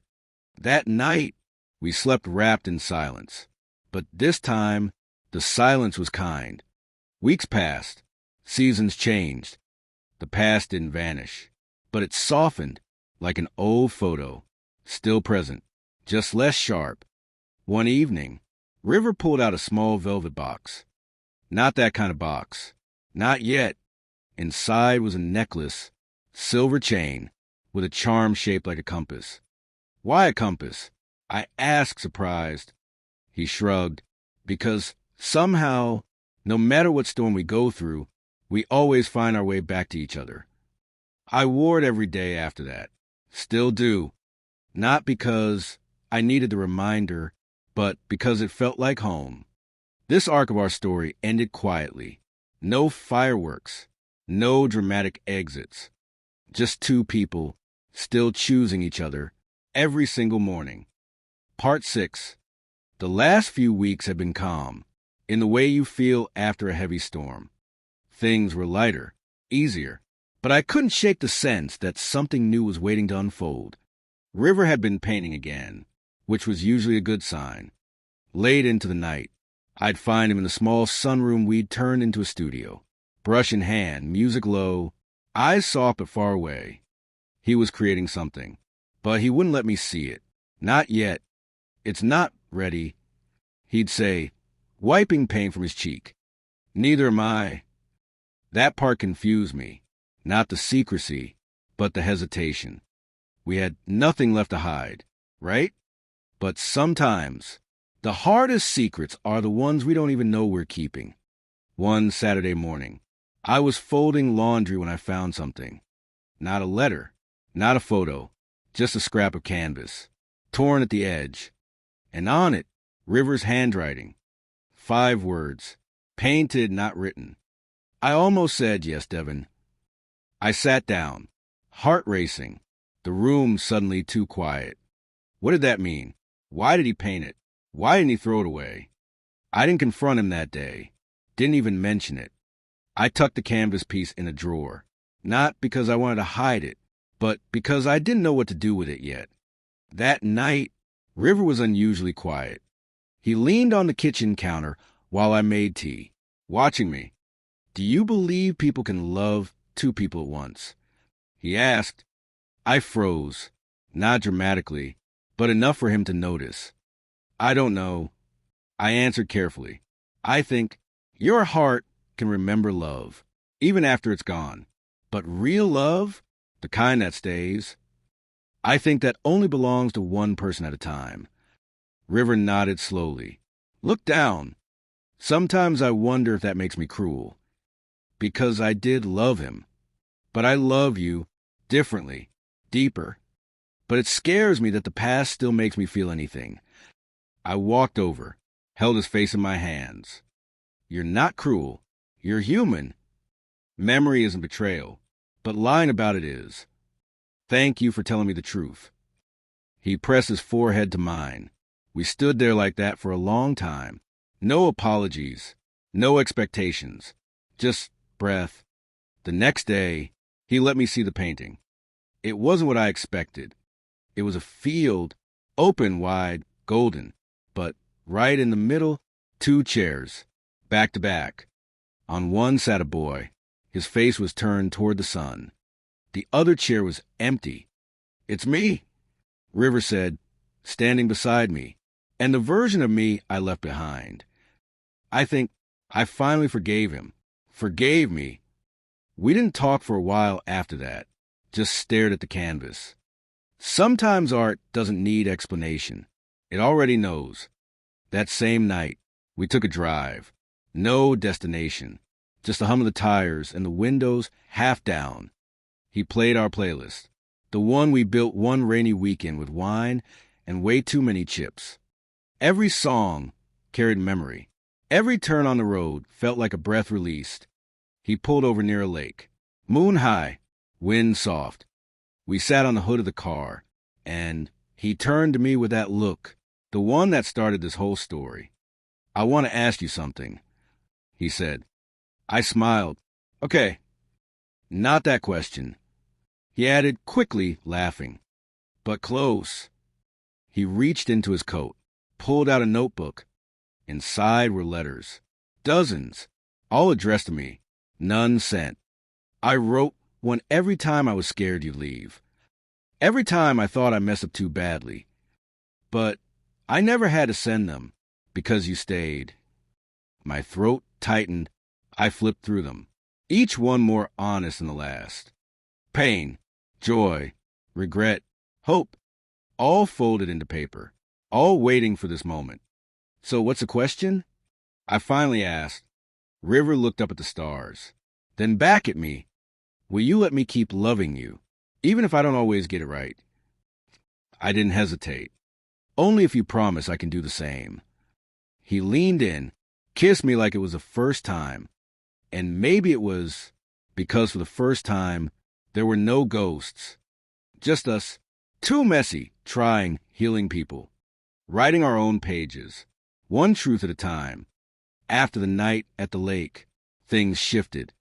That night, we slept wrapped in silence. But this time, the silence was kind. Weeks passed. Seasons changed. The past didn't vanish, but it softened like an old photo, still present, just less sharp. One evening, River pulled out a small velvet box. Not that kind of box. Not yet. Inside was a necklace, silver chain, with a charm shaped like a compass. "Why a compass?" I asked, surprised. He shrugged. "Because somehow, no matter what storm we go through, we always find our way back to each other." I wore it every day after that. Still do. Not because I needed the reminder, but because it felt like home. This arc of our story ended quietly. No fireworks. No dramatic exits. Just 2 people, still choosing each other, every single morning. Part 6. The last few weeks have been calm, in the way you feel after a heavy storm. Things were lighter, easier, but I couldn't shake the sense that something new was waiting to unfold. River had been painting again, which was usually a good sign. Late into the night, I'd find him in the small sunroom we'd turned into a studio. Brush in hand, music low, eyes soft but far away. He was creating something, but he wouldn't let me see it. "Not yet. It's not ready," he'd say, wiping paint from his cheek. "Neither am I." That part confused me. Not the secrecy, but the hesitation. We had nothing left to hide, right? But sometimes, the hardest secrets are the ones we don't even know we're keeping. One Saturday morning, I was folding laundry when I found something. Not a letter, not a photo, just a scrap of canvas, torn at the edge. And on it, River's handwriting. 5 words, painted, not written. I almost said, "Yes, Devin." I sat down, heart racing, the room suddenly too quiet. What did that mean? Why did he paint it? Why didn't he throw it away? I didn't confront him that day, didn't even mention it. I tucked the canvas piece in a drawer, not because I wanted to hide it, but because I didn't know what to do with it yet. That night, River was unusually quiet. He leaned on the kitchen counter while I made tea, watching me. "Do you believe people can love 2 people at once?" he asked. I froze, not dramatically, but enough for him to notice. "I don't know," I answered carefully. "I think your heart can remember love, even after it's gone. But real love, the kind that stays, I think that only belongs to one person at a time." River nodded slowly. "Look down." Sometimes I wonder if that makes me cruel. Because I did love him. But I love you differently, deeper. But it scares me that the past still makes me feel anything. I walked over, held his face in my hands. "You're not cruel. You're human. Memory isn't betrayal. but lying about it is. Thank you for telling me the truth. He pressed his forehead to mine. We stood there like that for a long time. No apologies, no expectations, just breath. The next day, he let me see the painting. It wasn't what I expected. It was a field, open wide, golden, but right in the middle, 2 chairs, back to back. On one sat a boy. His face was turned toward the sun. The other chair was empty. "It's me," River said, standing beside me, and the version of me I left behind. I think I finally forgave him. Forgave me. We didn't talk for a while after that, just stared at the canvas. Sometimes art doesn't need explanation. It already knows. That same night, we took a drive. No destination. Just the hum of the tires and the windows half down. He played our playlist. The one we built one rainy weekend with wine and way too many chips. Every song carried memory. Every turn on the road felt like a breath released. He pulled over near a lake. Moon high, wind soft. We sat on the hood of the car, and he turned to me with that look, the one that started this whole story. "I want to ask you something," he said. I smiled. "Okay, not that question." He added quickly, laughing. "But close." He reached into his coat, pulled out a notebook. Inside were letters. Dozens, all addressed to me, none sent. I wrote one every time I was scared you'd leave. Every time I thought I messed up too badly. But I never had to send them, because you stayed. My throat tightened. I flipped through them, each one more honest than the last. Pain, joy, regret, hope, all folded into paper, all waiting for this moment. "So what's the question?" I finally asked. River looked up at the stars, then back at me. "Will you let me keep loving you, even if I don't always get it right?" I didn't hesitate. "Only if you promise I can do the same." He leaned in, kissed me like it was the first time. And maybe it was because for the first time, there were no ghosts. Just us, 2 messy, trying, healing people, writing our own pages, one truth at a time. After the night at the lake, things shifted,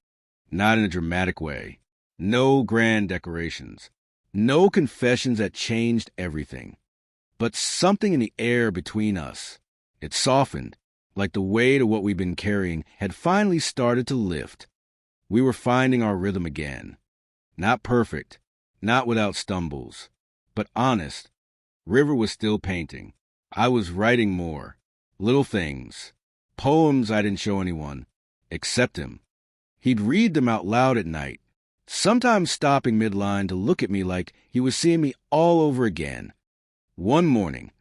not in a dramatic way. No grand decorations, no confessions that changed everything. But something in the air between us, it softened, like the weight of what we'd been carrying had finally started to lift. We were finding our rhythm again. Not perfect, not without stumbles, but honest. River was still painting. I was writing more. Little things. Poems I didn't show anyone, except him. He'd read them out loud at night, sometimes stopping midline to look at me like he was seeing me all over again. One morning,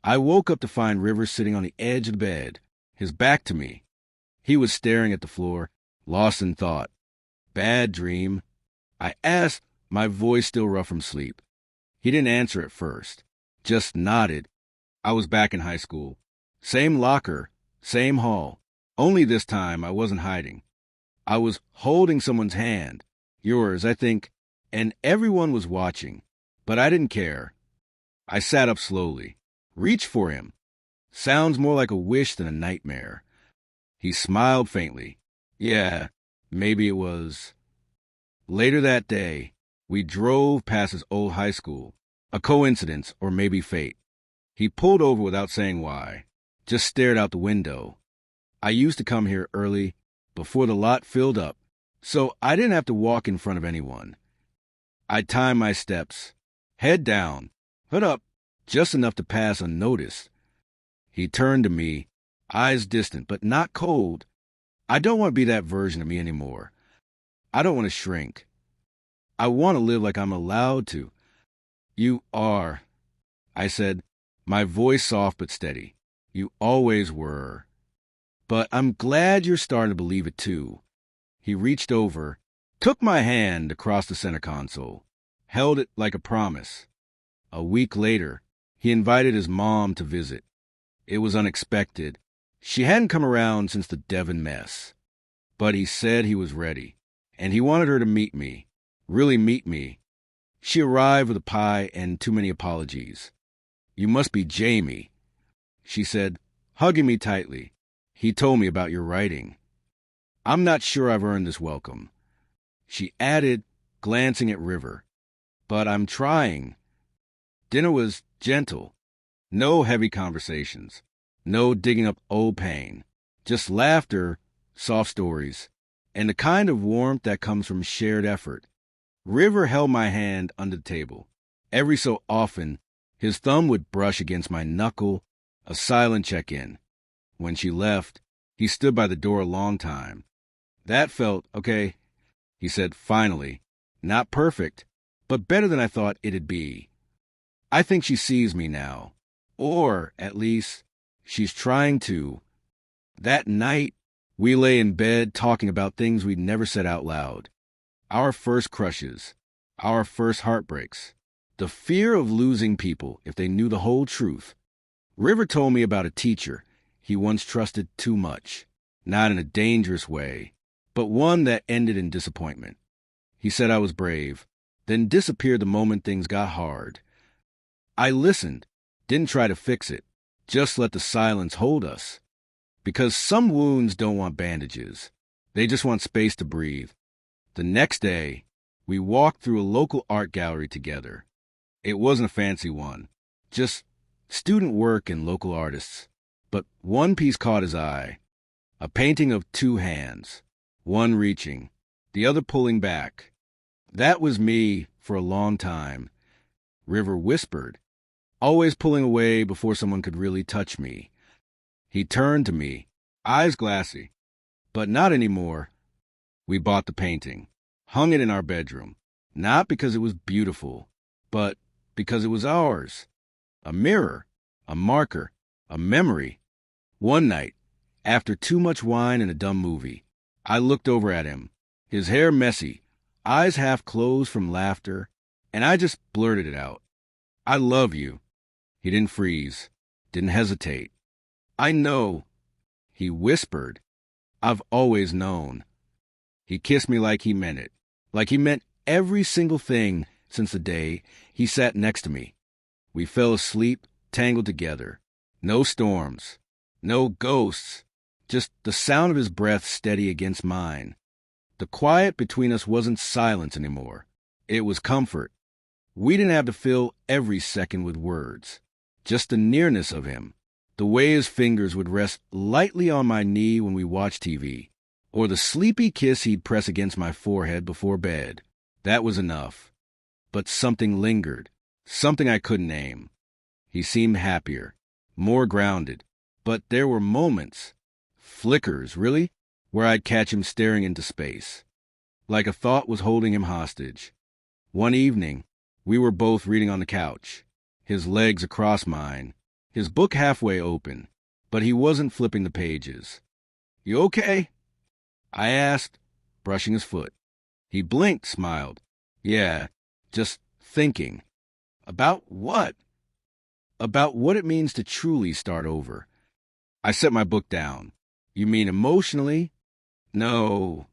I woke up to find River sitting on the edge of the bed, his back to me. He was staring at the floor, lost in thought. "Bad dream?" I asked, my voice still rough from sleep. He didn't answer at first, just nodded. I was back in high school. Same locker, same hall. Only this time I wasn't hiding. I was holding someone's hand, yours, I think, and everyone was watching, but I didn't care. I sat up slowly, reached for him. Sounds more like a wish than a nightmare. He smiled faintly. Yeah, maybe it was. Later that day, we drove past his old high school. A coincidence, or maybe fate. He pulled over without saying why, just stared out the window. I used to come here early, before the lot filled up, so I didn't have to walk in front of anyone. I'd time my steps, head down, hood up, just enough to pass unnoticed. He turned to me, eyes distant but not cold. I don't want to be that version of me anymore. I don't want to shrink. I want to live like I'm allowed to. "You are," I said, my voice soft but steady. "You always were. But I'm glad you're starting to believe it too." He reached over, took my hand across the center console, held it like a promise. A week later, he invited his mom to visit. It was unexpected. She hadn't come around since the Devon mess. But he said he was ready, and he wanted her to meet me. Really meet me. She arrived with a pie and too many apologies. You must be Jamie, she said, hugging me tightly. He told me about your writing. I'm not sure I've earned this welcome. She added, glancing at River. But I'm trying. Dinner was gentle. No heavy conversations. No digging up old pain. Just laughter, soft stories, and the kind of warmth that comes from shared effort. River held my hand under the table. Every so often, his thumb would brush against my knuckle, a silent check-in. When she left, he stood by the door a long time. That felt okay, he said finally. Not perfect, but better than I thought it'd be. I think she sees me now. Or, at least, she's trying to. That night, we lay in bed talking about things we'd never said out loud. Our first crushes, our first heartbreaks, the fear of losing people if they knew the whole truth. River told me about a teacher he once trusted too much, not in a dangerous way, but one that ended in disappointment. He said I was brave, then disappeared the moment things got hard. I listened, didn't try to fix it, just let the silence hold us. Because some wounds don't want bandages. They just want space to breathe. The next day, we walked through a local art gallery together. It wasn't a fancy one, just student work and local artists. But one piece caught his eye. A painting of two hands, one reaching, the other pulling back. That was me for a long time. River whispered, always pulling away before someone could really touch me. He turned to me, eyes glassy. But not anymore. We bought the painting, hung it in our bedroom, not because it was beautiful, but because it was ours. A mirror, a marker, a memory. One night, after too much wine and a dumb movie, I looked over at him, his hair messy, eyes half closed from laughter, and I just blurted it out. I love you. He didn't freeze, didn't hesitate. I know, he whispered. I've always known. He kissed me like he meant it, like he meant every single thing since the day he sat next to me. We fell asleep, tangled together. No storms, no ghosts, just the sound of his breath steady against mine. The quiet between us wasn't silence anymore. It was comfort. We didn't have to fill every second with words, just the nearness of him. The way his fingers would rest lightly on my knee when we watched TV, or the sleepy kiss he'd press against my forehead before bed. That was enough. But something lingered, something I couldn't name. He seemed happier, more grounded, but there were moments, flickers, really, where I'd catch him staring into space, like a thought was holding him hostage. One evening, we were both reading on the couch, his legs across mine, his book halfway open, but he wasn't flipping the pages. You okay? I asked, brushing his foot. He blinked, smiled. Yeah, just thinking. About what? About what it means to truly start over. I set my book down. You mean emotionally? No,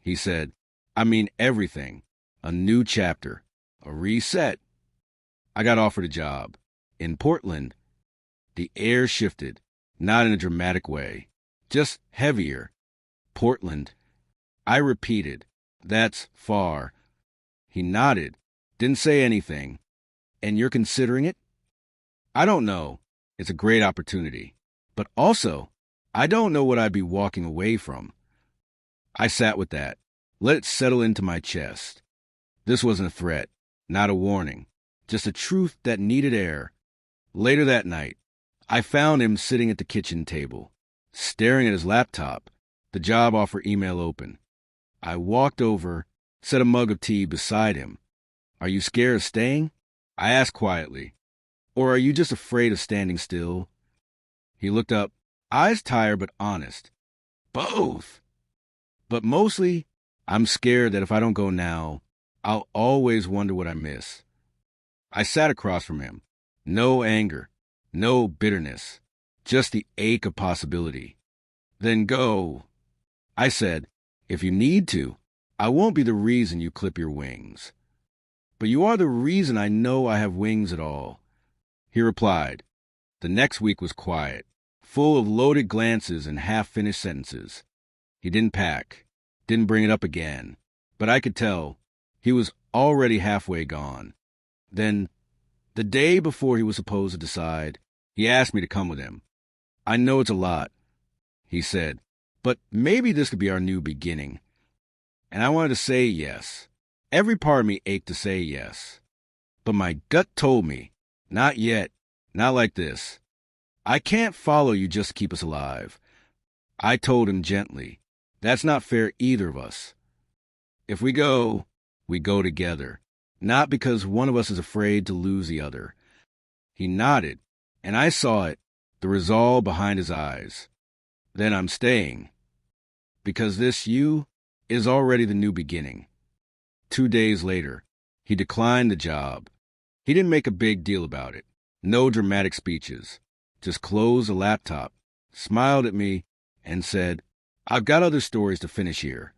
he said. I mean everything. A new chapter. A reset. I got offered a job. In Portland. The air shifted, not in a dramatic way, just heavier. Portland. I repeated, that's far. He nodded, didn't say anything. And you're considering it? I don't know. It's a great opportunity. But also, I don't know what I'd be walking away from. I sat with that, let it settle into my chest. This wasn't a threat, not a warning, just a truth that needed air. Later that night, I found him sitting at the kitchen table, staring at his laptop, the job offer email open. I walked over, set a mug of tea beside him. Are you scared of staying? I asked quietly. Or are you just afraid of standing still? He looked up, eyes tired but honest. Both. But mostly, I'm scared that if I don't go now, I'll always wonder what I miss. I sat across from him. No anger. No bitterness, just the ache of possibility. Then go. I said, if you need to, I won't be the reason you clip your wings. But you are the reason I know I have wings at all. He replied. The next week was quiet, full of loaded glances and half-finished sentences. He didn't pack, didn't bring it up again, but I could tell he was already halfway gone. Then, the day before he was supposed to decide, he asked me to come with him. I know it's a lot, he said, but maybe this could be our new beginning. And I wanted to say yes. Every part of me ached to say yes. But my gut told me, not yet, not like this. I can't follow you just to keep us alive. I told him gently, that's not fair either of us. If we go together, not because one of us is afraid to lose the other. He nodded, and I saw it, the resolve behind his eyes. Then I'm staying. Because this you is already the new beginning. 2 days later, he declined the job. He didn't make a big deal about it. No dramatic speeches. Just closed the laptop, smiled at me, and said, I've got other stories to finish here.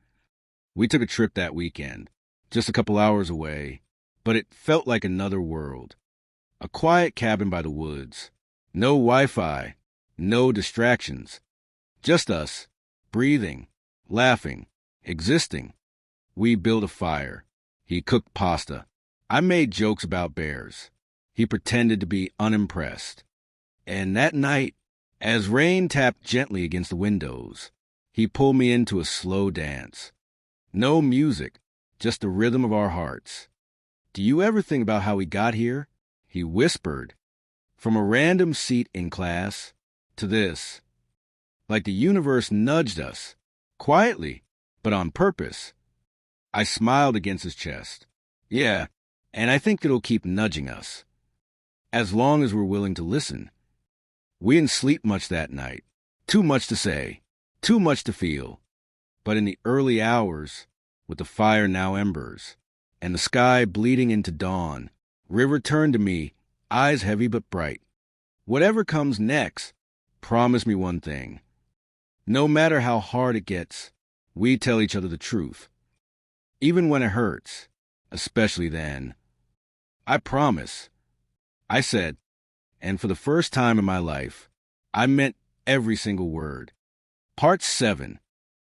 We took a trip that weekend, just a couple hours away, but it felt like another world. A quiet cabin by the woods. No Wi-Fi, no distractions. Just us, breathing, laughing, existing. We built a fire. He cooked pasta. I made jokes about bears. He pretended to be unimpressed. And that night, as rain tapped gently against the windows, he pulled me into a slow dance. No music, just the rhythm of our hearts. Do you ever think about how we got here? He whispered. From a random seat in class to this. Like the universe nudged us. Quietly, but on purpose. I smiled against his chest. Yeah, and I think it'll keep nudging us. As long as we're willing to listen. We didn't sleep much that night. Too much to say. Too much to feel. But in the early hours, with the fire now embers, and the sky bleeding into dawn, River turned to me, eyes heavy but bright. Whatever comes next, promise me one thing. No matter how hard it gets, we tell each other the truth. Even when it hurts, especially then. I promise. I said, and for the first time in my life, I meant every single word. Part 7.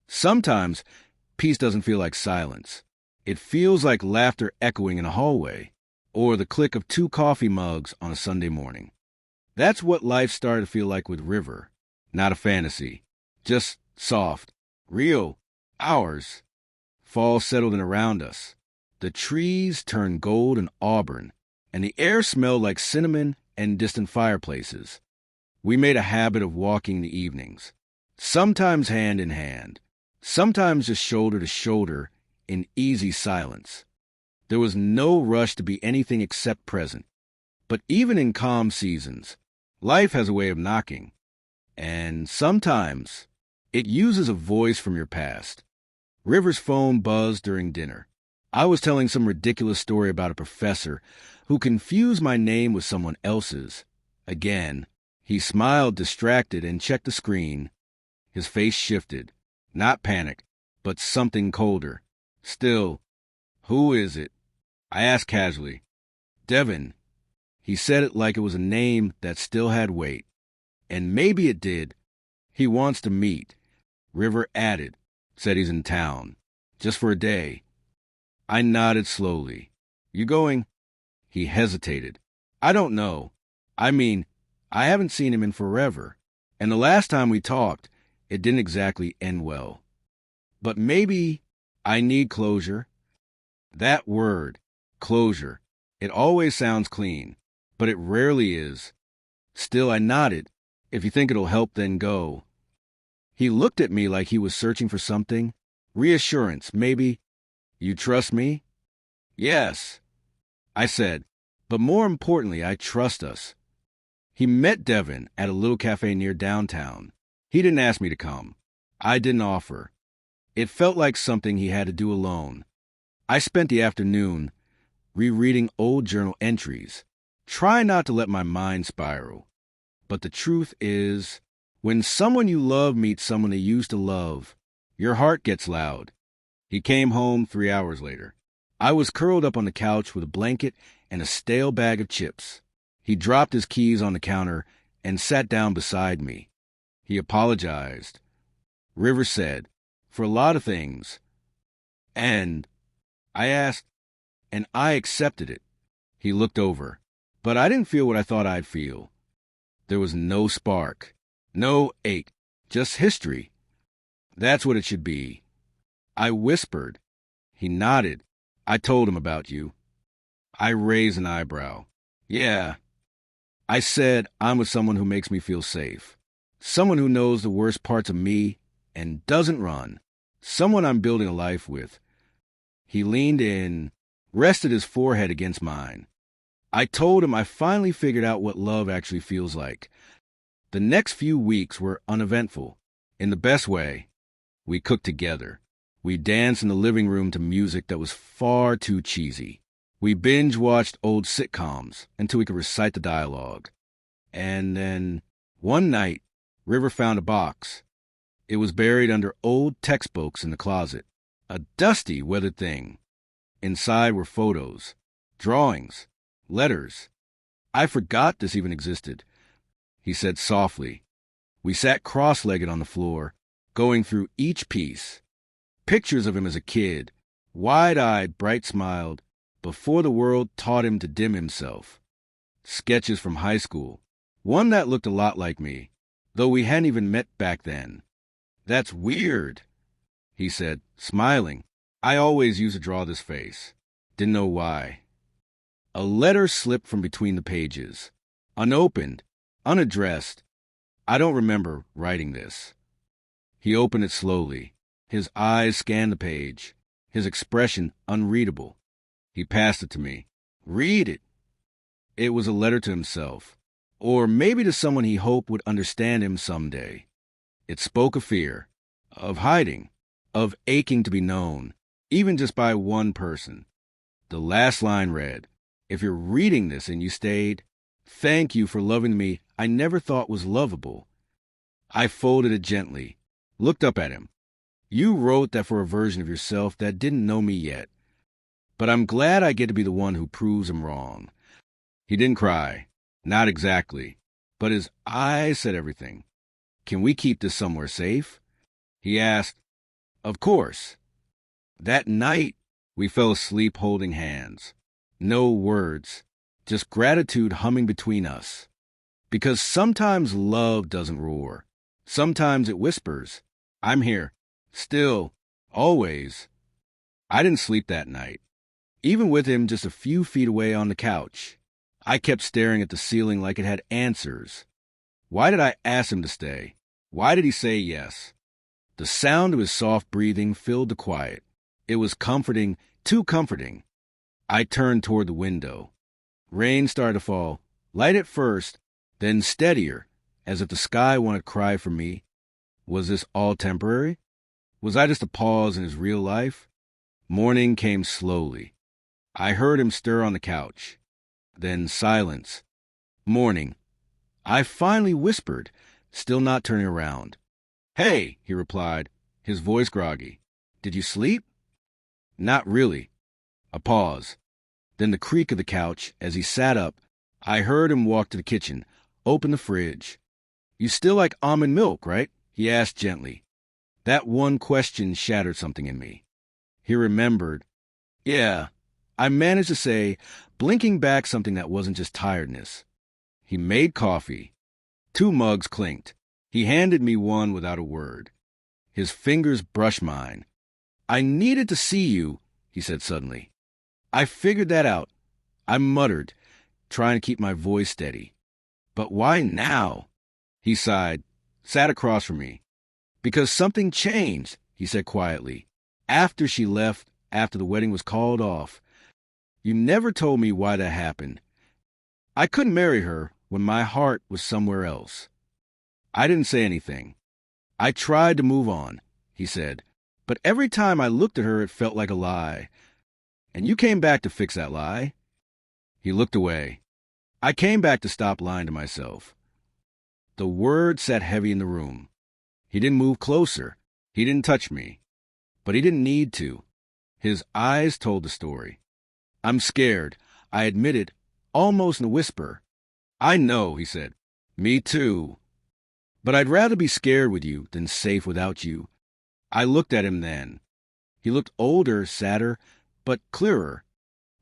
Sometimes, peace doesn't feel like silence. It feels like laughter echoing in a hallway, or the click of 2 coffee mugs on a Sunday morning. That's what life started to feel like with River. Not a fantasy. Just soft, real, ours. Fall settled in around us. The trees turned gold and auburn, and the air smelled like cinnamon and distant fireplaces. We made a habit of walking the evenings, sometimes hand in hand, sometimes just shoulder to shoulder in easy silence. There was no rush to be anything except present. But even in calm seasons, life has a way of knocking, and sometimes it uses a voice from your past. River's phone buzzed during dinner. I was telling some ridiculous story about a professor who confused my name with someone else's. Again, he smiled distracted and checked the screen. His face shifted. Not panic, but something colder. Still, who is it? I asked casually. Devin. He said it like it was a name that still had weight. And maybe it did. He wants to meet. River added. Said he's in town. Just for a day. I nodded slowly. You going? He hesitated. I don't know. I mean, I haven't seen him in forever. And the last time we talked, it didn't exactly end well. But maybe I need closure. That word, closure, it always sounds clean, but it rarely is. Still, I nodded. If you think it'll help, then go. He looked at me like he was searching for something. Reassurance, maybe. You trust me? Yes, I said. But more importantly, I trust us. He met Devin at a little cafe near downtown. He didn't ask me to come. I didn't offer. It felt like something he had to do alone. I spent the afternoon rereading old journal entries. Try not to let my mind spiral. But the truth is, when someone you love meets someone they used to love, your heart gets loud. He came home 3 hours later. I was curled up on the couch with a blanket and a stale bag of chips. He dropped his keys on the counter and sat down beside me. He apologized. River said, for a lot of things. And I asked, and I accepted it. He looked over, but I didn't feel what I thought I'd feel. There was no spark, no ache, just history. That's what it should be. I whispered. He nodded. I told him about you. I raised an eyebrow. Yeah. I said I'm with someone who makes me feel safe. Someone who knows the worst parts of me and doesn't run. Someone I'm building a life with. He leaned in, rested his forehead against mine. I told him I finally figured out what love actually feels like. The next few weeks were uneventful, in the best way. We cooked together. We danced in the living room to music that was far too cheesy. We binge-watched old sitcoms until we could recite the dialogue. And then, one night, River found a box. It was buried under old textbooks in the closet. A dusty, weathered thing. Inside were photos, drawings, letters. I forgot this even existed. He said softly. We sat cross-legged on the floor, going through each piece. Pictures of him as a kid, wide-eyed, bright-smiled, before the world taught him to dim himself. Sketches from high school, one that looked a lot like me, though we hadn't even met back then. That's weird, he said, smiling. I always used to draw this face. Didn't know why. A letter slipped from between the pages. Unopened, unaddressed. I don't remember writing this. He opened it slowly. His eyes scanned the page, his expression unreadable. He passed it to me. Read it. It was a letter to himself, or maybe to someone he hoped would understand him someday. It spoke of fear, of hiding, of aching to be known, even just by one person. The last line read, if you're reading this and you stayed, thank you for loving me I never thought was lovable. I folded it gently, looked up at him. You wrote that for a version of yourself that didn't know me yet. But I'm glad I get to be the one who proves him wrong. He didn't cry. Not exactly. But his eyes said everything. Can we keep this somewhere safe? He asked. Of course. That night, we fell asleep holding hands. No words. Just gratitude humming between us. Because sometimes love doesn't roar. Sometimes it whispers. I'm here. Still, always. I didn't sleep that night. Even with him just a few feet away on the couch, I kept staring at the ceiling like it had answers. Why did I ask him to stay? Why did he say yes? The sound of his soft breathing filled the quiet. It was comforting, too comforting. I turned toward the window. Rain started to fall, light at first, then steadier, as if the sky wanted to cry for me. Was this all temporary? Was I just a pause in his real life? Morning came slowly. I heard him stir on the couch. Then silence. Morning. I finally whispered, still not turning around. Hey, he replied, his voice groggy. Did you sleep? Not really. A pause. Then the creak of the couch as he sat up. I heard him walk to the kitchen, open the fridge. You still like almond milk, right? He asked gently. That one question shattered something in me. He remembered. Yeah, I managed to say, blinking back something that wasn't just tiredness. He made coffee. 2 mugs clinked. He handed me one without a word. His fingers brushed mine. I needed to see you, he said suddenly. I figured that out. I muttered, trying to keep my voice steady. But why now? He sighed, sat across from me. Because something changed, he said quietly. After she left, after the wedding was called off. You never told me why that happened. I couldn't marry her when my heart was somewhere else. I didn't say anything. I tried to move on, he said, but every time I looked at her it felt like a lie. And you came back to fix that lie. He looked away. I came back to stop lying to myself. The word sat heavy in the room. He didn't move closer. He didn't touch me. But he didn't need to. His eyes told the story. I'm scared, I admitted, almost in a whisper. I know, he said. Me too. But I'd rather be scared with you than safe without you. I looked at him then. He looked older, sadder, but clearer,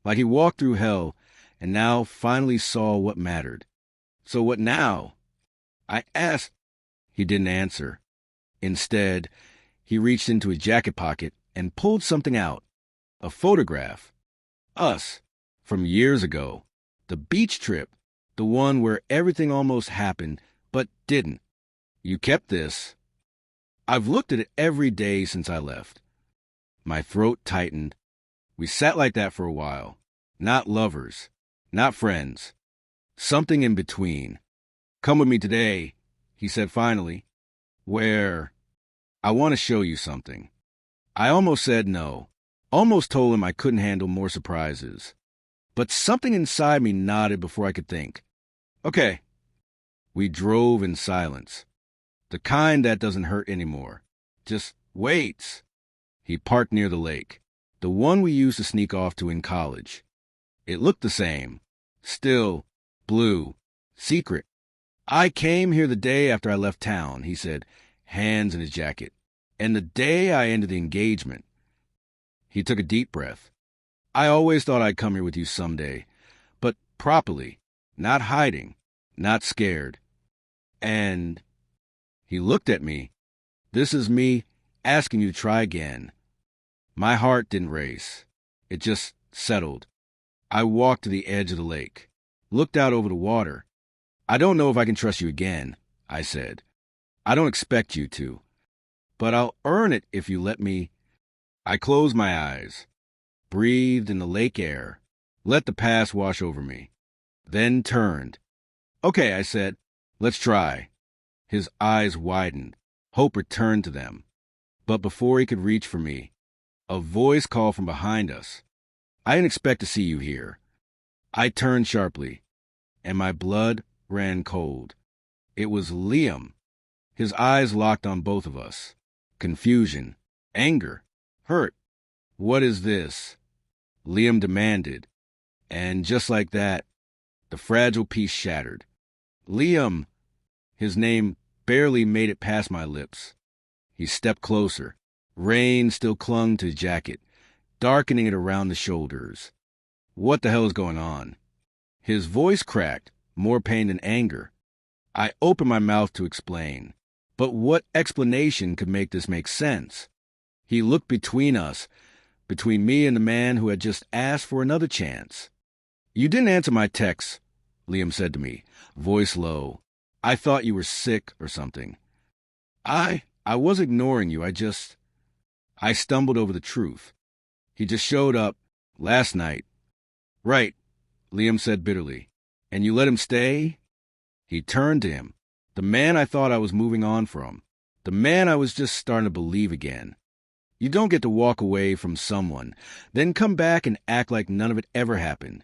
like he walked through hell and now finally saw what mattered. So what now? I asked. He didn't answer. Instead, he reached into his jacket pocket and pulled something out. A photograph. Us. From years ago. The beach trip. The one where everything almost happened, but didn't. You kept this. I've looked at it every day since I left. My throat tightened. We sat like that for a while. Not lovers. Not friends. Something in between. Come with me today, he said finally. Where? I want to show you something. I almost said no. Almost told him I couldn't handle more surprises. But something inside me nodded before I could think. Okay. We drove in silence. The kind that doesn't hurt anymore. Just waits. He parked near the lake. The one we used to sneak off to in college. It looked the same. Still, blue, secret. I came here the day after I left town, he said, hands in his jacket. And the day I ended the engagement. He took a deep breath. I always thought I'd come here with you someday. But properly. Not hiding. Not scared. And he looked at me. This is me asking you to try again. My heart didn't race. It just settled. I walked to the edge of the lake. Looked out over the water. I don't know if I can trust you again, I said. I don't expect you to. But I'll earn it if you let me. I closed my eyes. Breathed in the lake air. Let the past wash over me. Then turned. Okay, I said. Let's try. His eyes widened. Hope returned to them. But before he could reach for me, a voice called from behind us. I didn't expect to see you here. I turned sharply, and my blood ran cold. It was Liam. His eyes locked on both of us. Confusion, anger, hurt. What is this? Liam demanded. And just like that, the fragile piece shattered. Liam! His name barely made it past my lips. He stepped closer. Rain still clung to his jacket, darkening it around the shoulders. What the hell is going on? His voice cracked, more pain than anger. I opened my mouth to explain. But what explanation could make this make sense? He looked between us, between me and the man who had just asked for another chance. You didn't answer my text, Liam said to me, voice low. I thought you were sick or something. I was ignoring you. I stumbled over the truth. He just showed up last night. Right, Liam said bitterly. And you let him stay? He turned to him. The man I thought I was moving on from. The man I was just starting to believe again. You don't get to walk away from someone, then come back and act like none of it ever happened.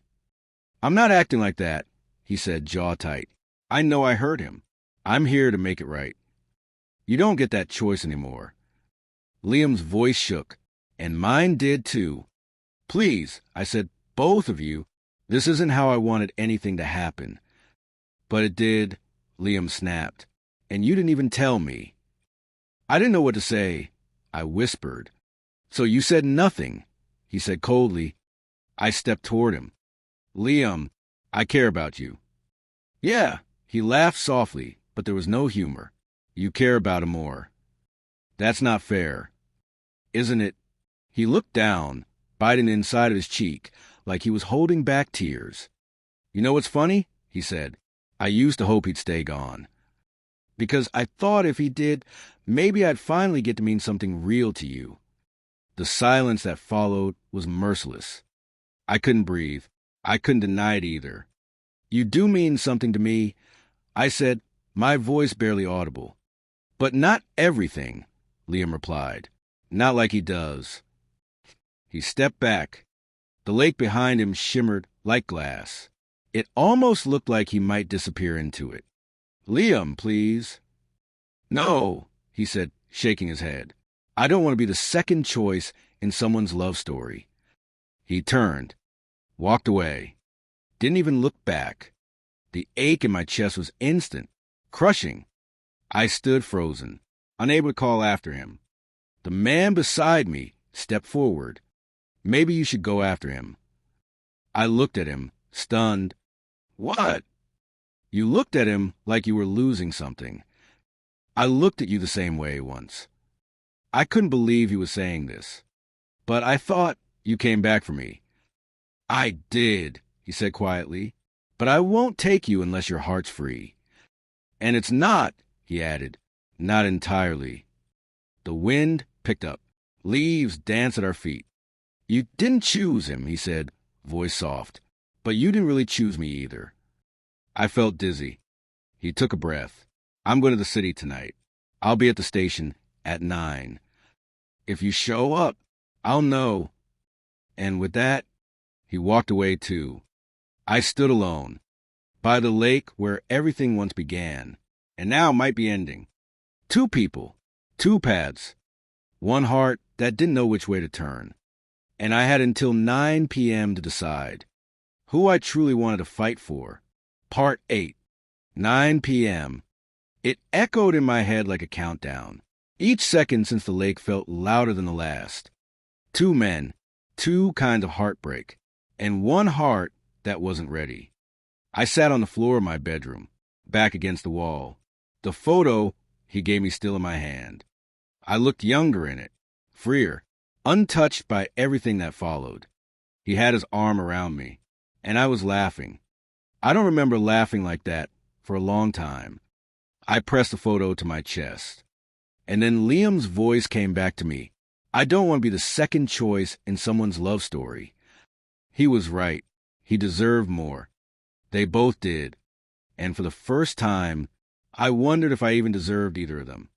I'm not acting like that, he said, jaw tight. I know I hurt him. I'm here to make it right. You don't get that choice anymore. Liam's voice shook, and mine did too. Please, I said, both of you, this isn't how I wanted anything to happen. But it did, Liam snapped, and you didn't even tell me. I didn't know what to say. I whispered. So you said nothing, he said coldly. I stepped toward him. Liam, I care about you. Yeah, he laughed softly, but there was no humor. You care about him more. That's not fair. Isn't it? He looked down, biting the inside of his cheek, like he was holding back tears. You know what's funny? He said. I used to hope he'd stay gone. Because I thought if he did, maybe I'd finally get to mean something real to you. The silence that followed was merciless. I couldn't breathe. I couldn't deny it either. You do mean something to me, I said, my voice barely audible. But not everything, Liam replied. Not like he does. He stepped back. The lake behind him shimmered like glass. It almost looked like he might disappear into it. Liam, please. No, he said, shaking his head. I don't want to be the second choice in someone's love story. He turned, walked away, didn't even look back. The ache in my chest was instant, crushing. I stood frozen, unable to call after him. The man beside me stepped forward. Maybe you should go after him. I looked at him, stunned. What? You looked at him like you were losing something. I looked at you the same way once. I couldn't believe he was saying this. But I thought you came back for me. I did, he said quietly. But I won't take you unless your heart's free. And it's not, he added, not entirely. The wind picked up. Leaves danced at our feet. You didn't choose him, he said, voice soft. But you didn't really choose me either. I felt dizzy. He took a breath. I'm going to the city tonight. I'll be at the station at 9. If you show up, I'll know. And with that, he walked away too. I stood alone, by the lake where everything once began, and now might be ending. 2 people, 2 paths, 1 heart that didn't know which way to turn. And I had until 9 p.m. to decide who I truly wanted to fight for. Part 8, 9 p.m. It echoed in my head like a countdown. Each second since the lake felt louder than the last. 2 men, 2 kinds of heartbreak, and 1 heart that wasn't ready. I sat on the floor of my bedroom, back against the wall. The photo he gave me still in my hand. I looked younger in it, freer, untouched by everything that followed. He had his arm around me, and I was laughing. I don't remember laughing like that for a long time. I pressed the photo to my chest. And then Liam's voice came back to me. I don't want to be the second choice in someone's love story. He was right. He deserved more. They both did. And for the first time, I wondered if I even deserved either of them.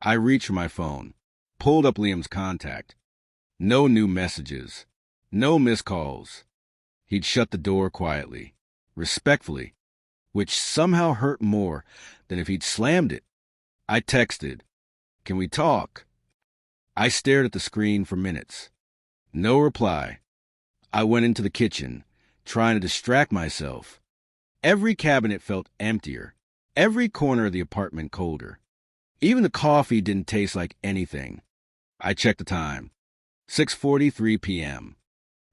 I reached for my phone, pulled up Liam's contact. No new messages. No missed calls. He'd shut the door quietly, respectfully, which somehow hurt more than if he'd slammed it. I texted, "Can we talk?" I stared at the screen for minutes. No reply. I went into the kitchen, trying to distract myself. Every cabinet felt emptier, every corner of the apartment colder. Even the coffee didn't taste like anything. I checked the time. 6:43 p.m.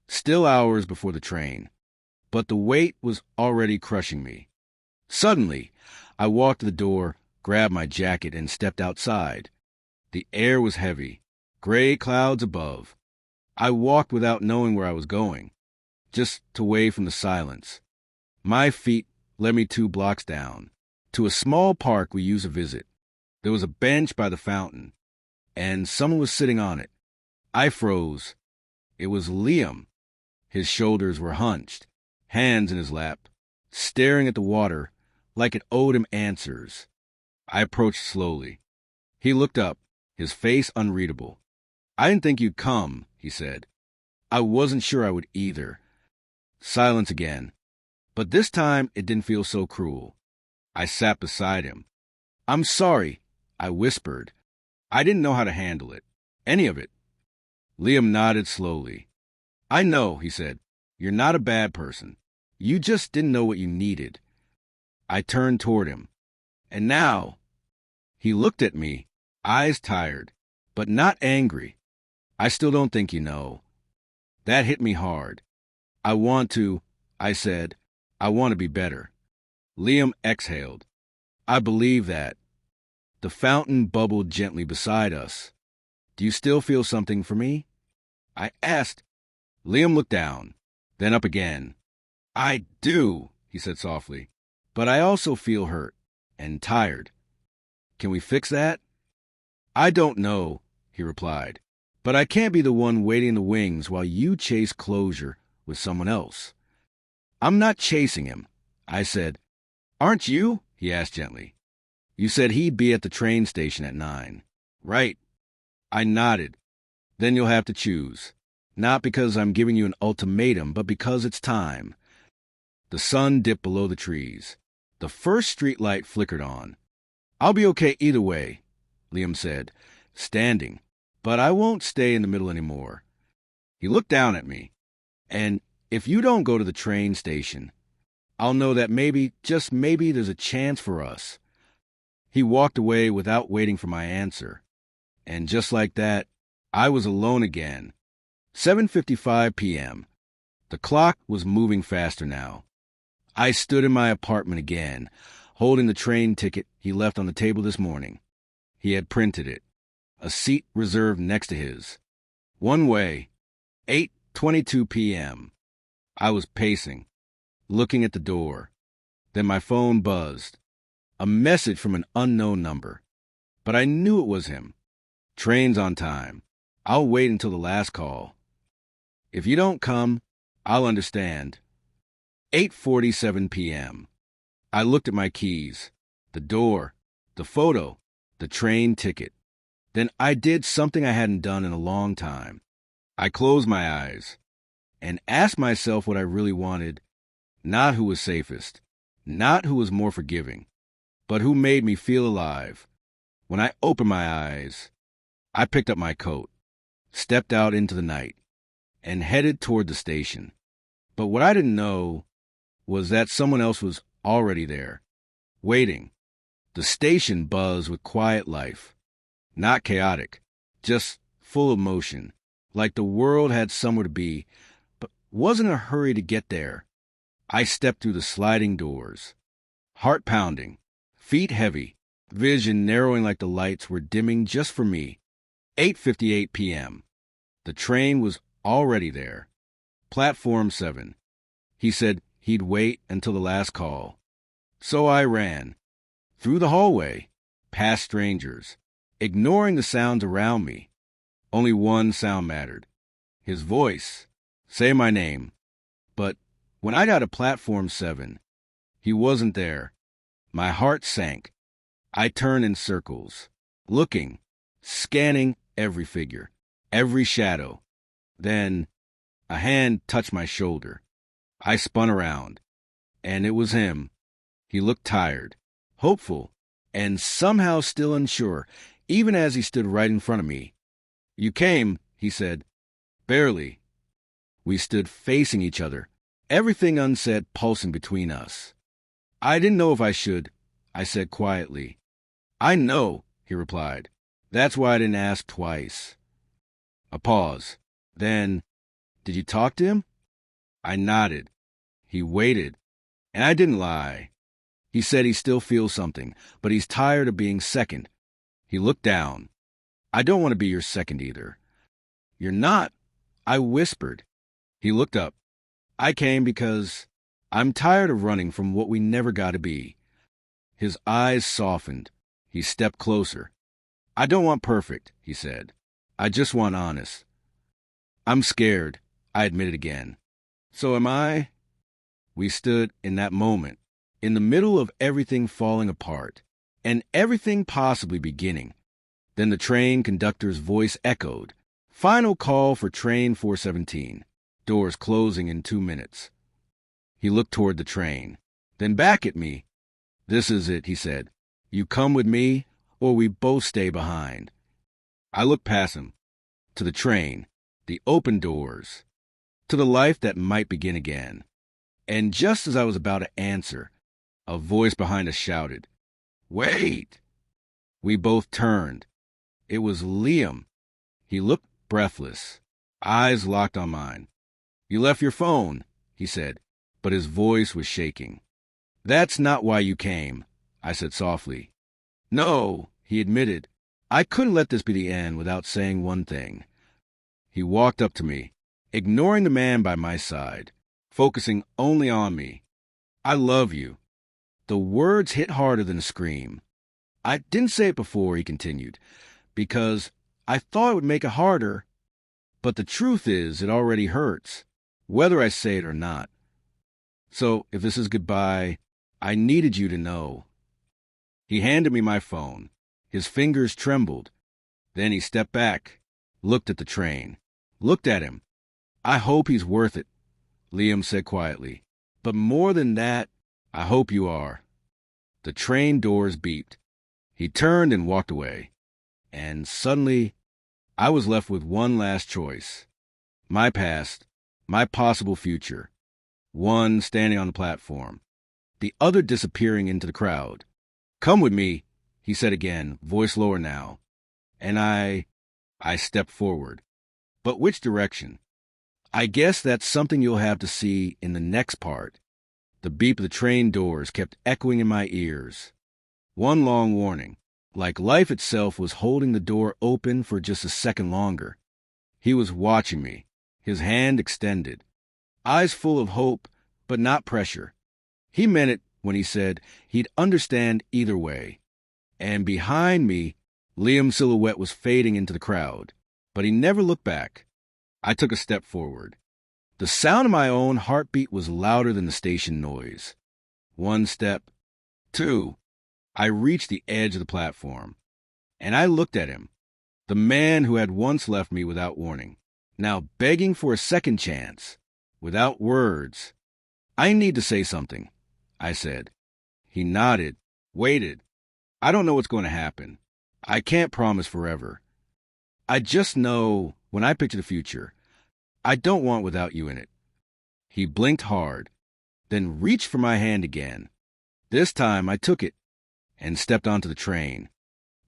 Still hours before the train. But the weight was already crushing me. Suddenly, I walked to the door, grabbed my jacket, and stepped outside. The air was heavy, gray clouds above. I walked without knowing where I was going, just away from the silence. My feet led me 2 blocks down, to a small park we used to visit. There was a bench by the fountain, and someone was sitting on it. I froze. It was Liam. His shoulders were hunched, hands in his lap, staring at the water like it owed him answers. I approached slowly. He looked up, his face unreadable. "I didn't think you'd come," he said. I wasn't sure I would either. Silence again. But this time it didn't feel so cruel. I sat beside him. "I'm sorry," I whispered. I didn't know how to handle it. Any of it. Liam nodded slowly. "I know," he said. "You're not a bad person. You just didn't know what you needed." I turned toward him. And now, he looked at me, eyes tired, but not angry. "I still don't think you know." That hit me hard. I said, "I want to be better." Liam exhaled. "I believe that." The fountain bubbled gently beside us. "Do you still feel something for me?" I asked. Liam looked down, then up again. "I do," he said softly. "But I also feel hurt and tired. Can we fix that?" "I don't know," he replied. "But I can't be the one waiting in the wings while you chase closure with someone else." "I'm not chasing him," I said. "Aren't you?" he asked gently. "You said he'd be at the train station at 9. Right." I nodded. "Then you'll have to choose. Not because I'm giving you an ultimatum, but because it's time." The sun dipped below the trees. The first street light flickered on. "I'll be okay either way," Liam said, standing, but I won't stay in the middle anymore. He looked down at me. And if you don't go to the train station, I'll know that maybe, just maybe, there's a chance for us. He walked away without waiting for my answer. And just like that, I was alone again. 7:55 p.m. The clock was moving faster now. I stood in my apartment again, holding the train ticket he left on the table this morning. He had printed it. A seat reserved next to his. One way. 8:22 p.m. I was pacing, looking at the door. Then my phone buzzed. A message from an unknown number. But I knew it was him. Train's on time. I'll wait until the last call. If you don't come, I'll understand. 8:47 p.m. I looked at my keys, the door, the photo, the train ticket. Then I did something I hadn't done in a long time. I closed my eyes and asked myself what I really wanted, not who was safest, not who was more forgiving, but who made me feel alive. When I opened my eyes, I picked up my coat, stepped out into the night, and headed toward the station. But what I didn't know was that someone else was already there, waiting. The station buzzed with quiet life, not chaotic, just full of motion, like the world had somewhere to be, but wasn't in a hurry to get there. I stepped through the sliding doors, heart pounding, feet heavy, vision narrowing like the lights were dimming just for me. 8:58 p.m. The train was already there. Platform 7. He said he'd wait until the last call. So I ran. Through the hallway, past strangers, ignoring the sounds around me. Only one sound mattered. His voice. Say my name. But when I got to Platform 7, he wasn't there. My heart sank. I turned in circles, looking, scanning every figure, every shadow. Then a hand touched my shoulder. I spun around, and it was him. He looked tired, hopeful, and somehow still unsure, even as he stood right in front of me. You came, he said. Barely. We stood facing each other, everything unsaid pulsing between us. I didn't know if I should, I said quietly. I know, he replied. That's why I didn't ask twice. A pause. Then, did you talk to him? I nodded. He waited, and I didn't lie. He said he still feels something, but he's tired of being second. He looked down. I don't want to be your second either. You're not, I whispered. He looked up. I came because I'm tired of running from what we never got to be. His eyes softened. He stepped closer. I don't want perfect, he said. I just want honest. I'm scared, I admitted again. So am I? We stood in that moment, in the middle of everything falling apart, and everything possibly beginning. Then the train conductor's voice echoed. Final call for train 417. Doors closing in 2 minutes. He looked toward the train, then back at me. This is it, he said. You come with me, or we both stay behind. I looked past him, to the train, the open doors, to the life that might begin again. And just as I was about to answer, a voice behind us shouted, Wait! We both turned. It was Liam. He looked breathless, eyes locked on mine. You left your phone, he said, but his voice was shaking. That's not why you came, I said softly. No, he admitted. I couldn't let this be the end without saying one thing. He walked up to me, ignoring the man by my side, focusing only on me. I love you. The words hit harder than a scream. I didn't say it before, he continued, because I thought it would make it harder. But the truth is, it already hurts, whether I say it or not. So, if this is goodbye, I needed you to know. He handed me my phone. His fingers trembled. Then he stepped back, looked at the train, looked at him. I hope he's worth it, Liam said quietly. But more than that, I hope you are. The train doors beeped. He turned and walked away. And suddenly, I was left with one last choice. My past, my possible future. One standing on the platform, the other disappearing into the crowd. "Come with me," he said again, voice lower now. And I stepped forward. But which direction? I guess that's something you'll have to see in the next part. The beep of the train doors kept echoing in my ears. One long warning, like life itself was holding the door open for just a second longer. He was watching me, his hand extended, eyes full of hope, but not pressure. He meant it when he said he'd understand either way. And behind me, Liam's silhouette was fading into the crowd, but he never looked back. I took a step forward. The sound of my own heartbeat was louder than the station noise. One step, two. I reached the edge of the platform, and I looked at him, the man who had once left me without warning, now begging for a second chance, without words. "I need to say something," I said. He nodded, waited. "I don't know what's going to happen. I can't promise forever. I just know when I picture the future, I don't want without you in it." He blinked hard, then reached for my hand again. This time I took it and stepped onto the train.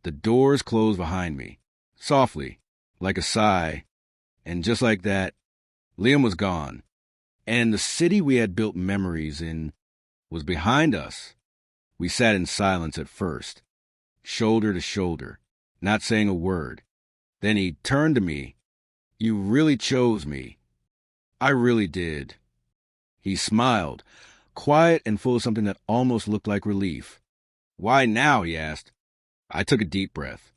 The doors closed behind me, softly, like a sigh, and just like that, Liam was gone, and the city we had built memories in was behind us. We sat in silence at first, shoulder to shoulder, not saying a word. Then he turned to me. "You really chose me." "I really did." He smiled, quiet and full of something that almost looked like relief. "Why now?" he asked. I took a deep breath.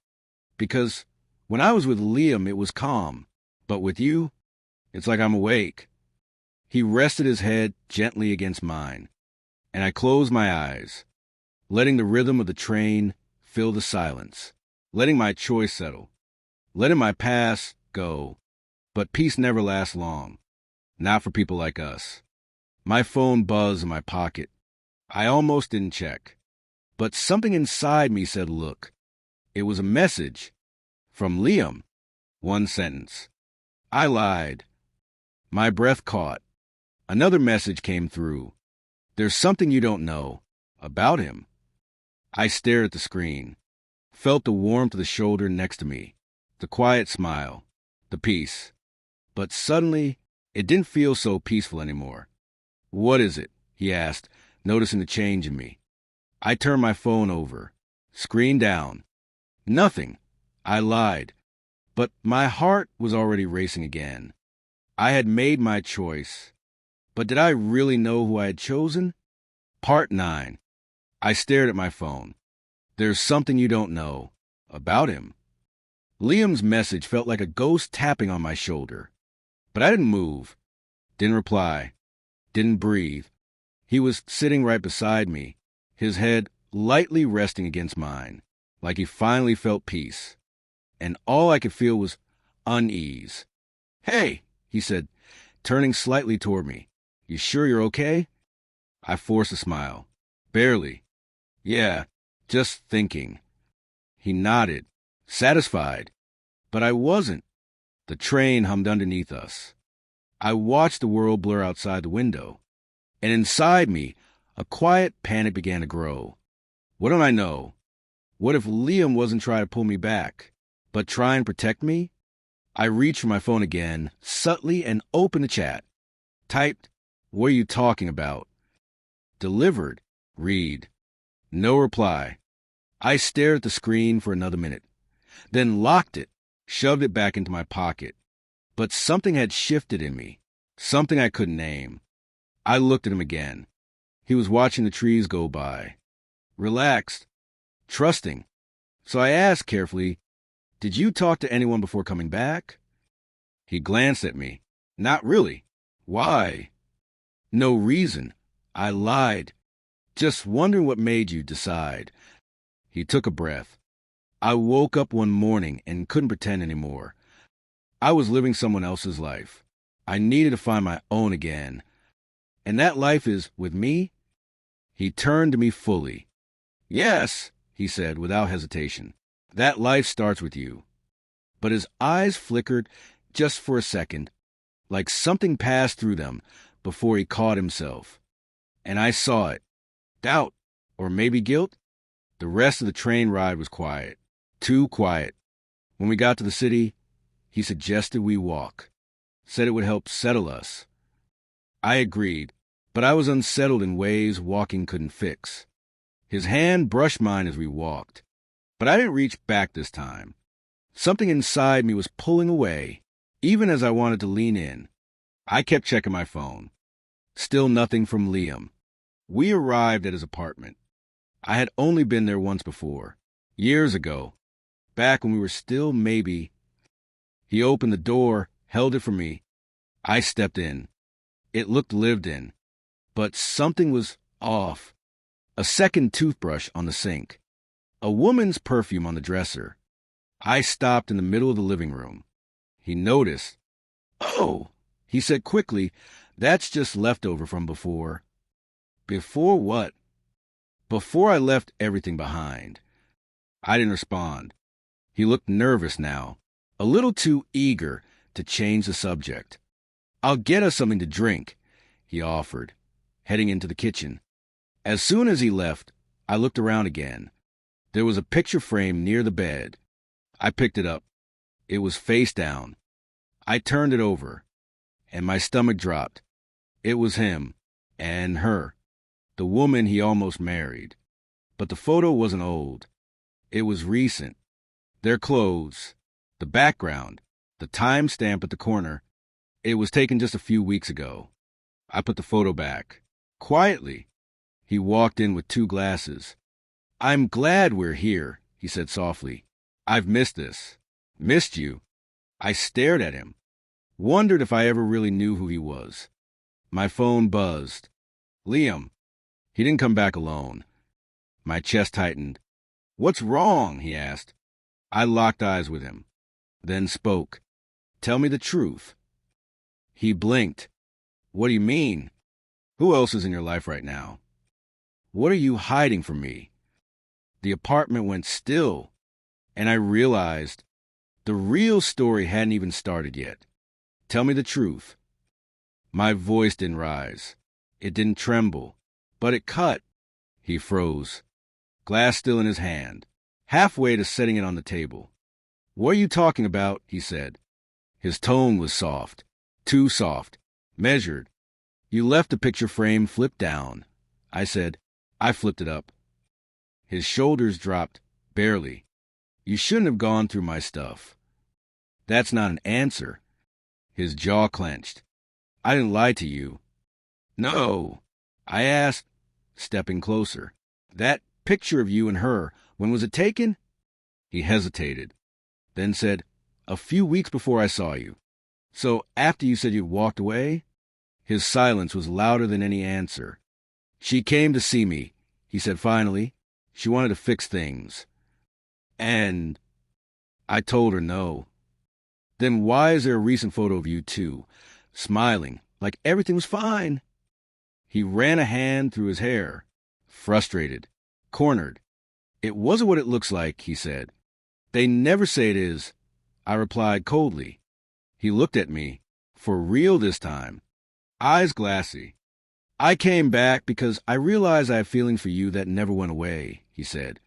"Because when I was with Liam, it was calm. But with you, it's like I'm awake." He rested his head gently against mine, and I closed my eyes, letting the rhythm of the train fill the silence, letting my choice settle, letting my past go. But peace never lasts long, not for people like us. My phone buzzed in my pocket. I almost didn't check. But something inside me said, "Look." It was a message from Liam. One sentence. I lied. My breath caught. Another message came through. "There's something you don't know about him." I stared at the screen, felt the warmth of the shoulder next to me, the quiet smile, the peace. But suddenly, it didn't feel so peaceful anymore. "What is it?" he asked, noticing the change in me. I turned my phone over, screen down. Nothing. I lied. But my heart was already racing again. I had made my choice. But did I really know who I had chosen? Part 9. I stared at my phone. "There's something you don't know about him." Liam's message felt like a ghost tapping on my shoulder. But I didn't move, didn't reply, didn't breathe. He was sitting right beside me, his head lightly resting against mine, like he finally felt peace. And all I could feel was unease. "Hey," he said, turning slightly toward me. "You sure you're okay?" I forced a smile. "Barely. Yeah, just thinking." He nodded, satisfied. But I wasn't. The train hummed underneath us. I watched the world blur outside the window. And inside me, a quiet panic began to grow. What don't I know? What if Liam wasn't trying to pull me back, but try and protect me? I reached for my phone again, subtly, and opened the chat. Typed, "What are you talking about?" Delivered, read. No reply. I stared at the screen for another minute, then locked it, shoved it back into my pocket. But something had shifted in me, something I couldn't name. I looked at him again. He was watching the trees go by, relaxed, trusting. So I asked carefully, "Did you talk to anyone before coming back?" He glanced at me. "Not really." "Why?" "No reason." I lied. "Just wondering what made you decide." He took a breath. "I woke up one morning and couldn't pretend anymore. I was living someone else's life. I needed to find my own again. And that life is with me?" He turned to me fully. "Yes," he said without hesitation. "That life starts with you." but his eyes flickered just for a second, like something passed through them before he caught himself. And I saw it. Doubt, or maybe guilt? The rest of the train ride was quiet. Too quiet. When we got to the city, he suggested we walk. Said it would help settle us. I agreed, but I was unsettled in ways walking couldn't fix. His hand brushed mine as we walked, but I didn't reach back this time. Something inside me was pulling away, even as I wanted to lean in. I kept checking my phone. Still nothing from Liam. We arrived at his apartment. I had only been there once before, years ago, back when we were still maybe. He opened the door, held it for me. I stepped in. It looked lived in, but something was off. A second toothbrush on the sink. A woman's perfume on the dresser. I stopped in the middle of the living room. He noticed. "Oh," he said quickly, "that's just leftover from before." Before what? Before I left everything behind. I didn't respond. He looked nervous now, a little too eager to change the subject. "I'll get us something to drink," he offered, heading into the kitchen. As soon as he left, I looked around again. There was a picture frame near the bed. I picked it up. It was face down. I turned it over, and my stomach dropped. It was him and her, the woman he almost married. But the photo wasn't old. It was recent. Their clothes, the background, the timestamp at the corner. It was taken just a few weeks ago. I put the photo back. Quietly. He walked in with 2 glasses. "I'm glad we're here," he said softly. "I've missed this." "Missed you?" I stared at him. Wondered if I ever really knew who he was. My phone buzzed. Liam. He didn't come back alone. My chest tightened. "What's wrong?" he asked. I locked eyes with him, then spoke. "Tell me the truth." He blinked. "What do you mean? Who else is in your life right now? What are you hiding from me?" The apartment went still, and I realized the real story hadn't even started yet. "Tell me the truth." My voice didn't rise. It didn't tremble, but it cut. He froze, glass still in his hand, halfway to setting it on the table. "What are you talking about?" he said. His tone was soft, too soft, measured. "You left the picture frame flipped down." I said. I flipped it up. His shoulders dropped, barely. "You shouldn't have gone through my stuff." "That's not an answer." His jaw clenched. "I didn't lie to you." "No." I asked, stepping closer. "That picture of you and her, when was it taken?" He hesitated, then said, "A few weeks before I saw you." "So after you said you'd walked away?" His silence was louder than any answer. "She came to see me," he said finally. "She wanted to fix things." And I told her no. "Then why is there a recent photo of you two, smiling, like everything was fine?" He ran a hand through his hair, frustrated, cornered. "It wasn't what it looks like," he said. "They never say it is," I replied coldly. He looked at me, for real this time, eyes glassy. "I came back because I realized I have feelings for you that never went away," he said.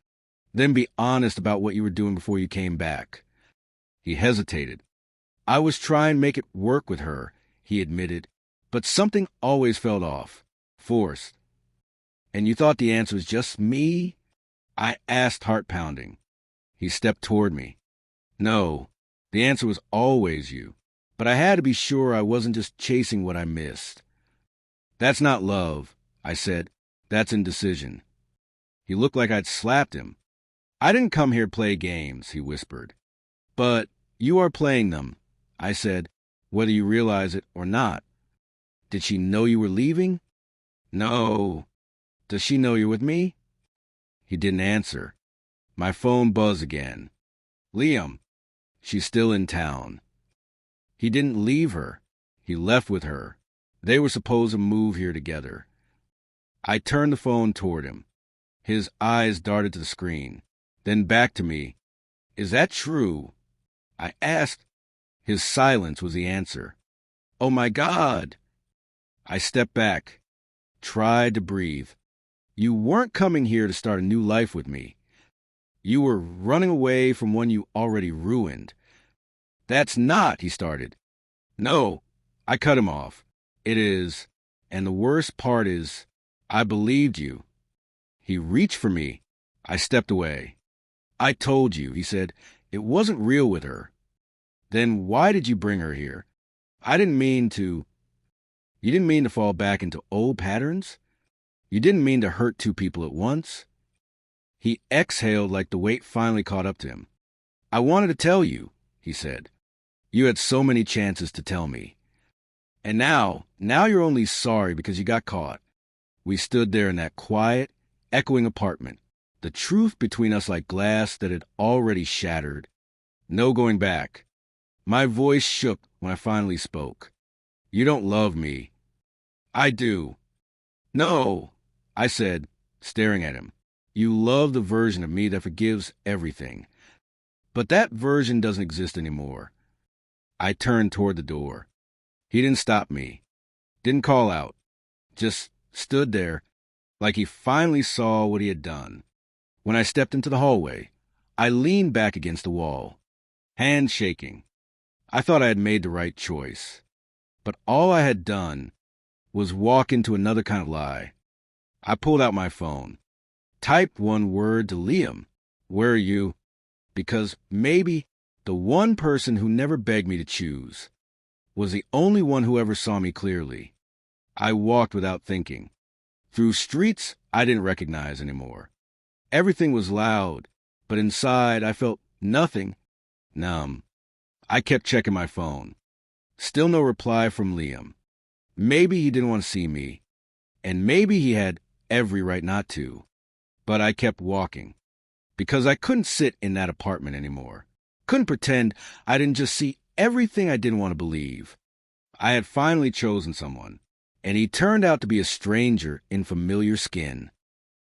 "Then be honest about what you were doing before you came back." He hesitated. "I was trying to make it work with her," he admitted, "but something always felt off, forced." "And you thought the answer was just me?" I asked, heart pounding. He stepped toward me. "No, the answer was always you, but I had to be sure I wasn't just chasing what I missed." "That's not love," I said. "That's indecision." He looked like I'd slapped him. "I didn't come here to play games," he whispered. "But you are playing them," I said, "whether you realize it or not." "Did she know you were leaving?" "No." "Does she know you're with me?" He didn't answer. My phone buzzed again. "Liam, she's still in town." He didn't leave her. He left with her. They were supposed to move here together. I turned the phone toward him. His eyes darted to the screen, then back to me. "Is that true?" I asked. His silence was the answer. Oh my God! I stepped back, tried to breathe. You weren't coming here to start a new life with me. You were running away from one you already ruined. That's not, he started. No, I cut him off. It is, and the worst part is, I believed you. He reached for me. I stepped away. I told you, he said, it wasn't real with her. Then why did you bring her here? I didn't mean to. You didn't mean to fall back into old patterns? You didn't mean to hurt two people at once? He exhaled like the weight finally caught up to him. I wanted to tell you, he said. You had so many chances to tell me. And now you're only sorry because you got caught. We stood there in that quiet, echoing apartment, the truth between us like glass that had already shattered. No going back. My voice shook when I finally spoke. You don't love me. I do. No, I said, staring at him. You love the version of me that forgives everything. But that version doesn't exist anymore. I turned toward the door. He didn't stop me. Didn't call out. Just stood there like he finally saw what he had done. When I stepped into the hallway, I leaned back against the wall, hands shaking. I thought I had made the right choice. But all I had done was walk into another kind of lie. I pulled out my phone, typed one word to Liam. Where are you? Because maybe the one person who never begged me to choose was the only one who ever saw me clearly. I walked without thinking, through streets I didn't recognize anymore. Everything was loud, but inside I felt nothing, numb. I kept checking my phone. Still no reply from Liam. Maybe he didn't want to see me, and maybe he had every right not to. But I kept walking, because I couldn't sit in that apartment anymore. Couldn't pretend I didn't just see everything I didn't want to believe. I had finally chosen someone, and he turned out to be a stranger in familiar skin.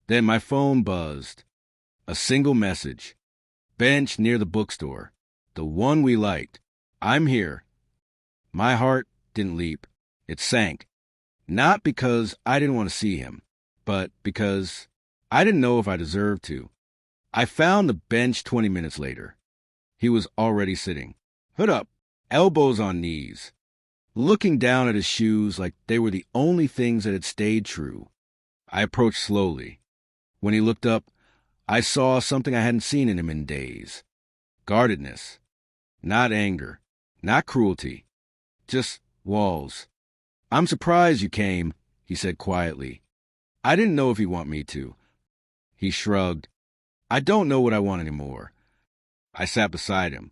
Then my phone buzzed. A single message. Bench near the bookstore. The one we liked. I'm here. My heart didn't leap. It sank. Not because I didn't want to see him, but because I didn't know if I deserved to. I found the bench 20 minutes later. He was already sitting, hood up, elbows on knees, looking down at his shoes like they were the only things that had stayed true. I approached slowly. When he looked up, I saw something I hadn't seen in him in days. Guardedness. Not anger. Not cruelty. Just walls. I'm surprised you came, he said quietly. I didn't know if he'd want me to. He shrugged. I don't know what I want anymore. I sat beside him.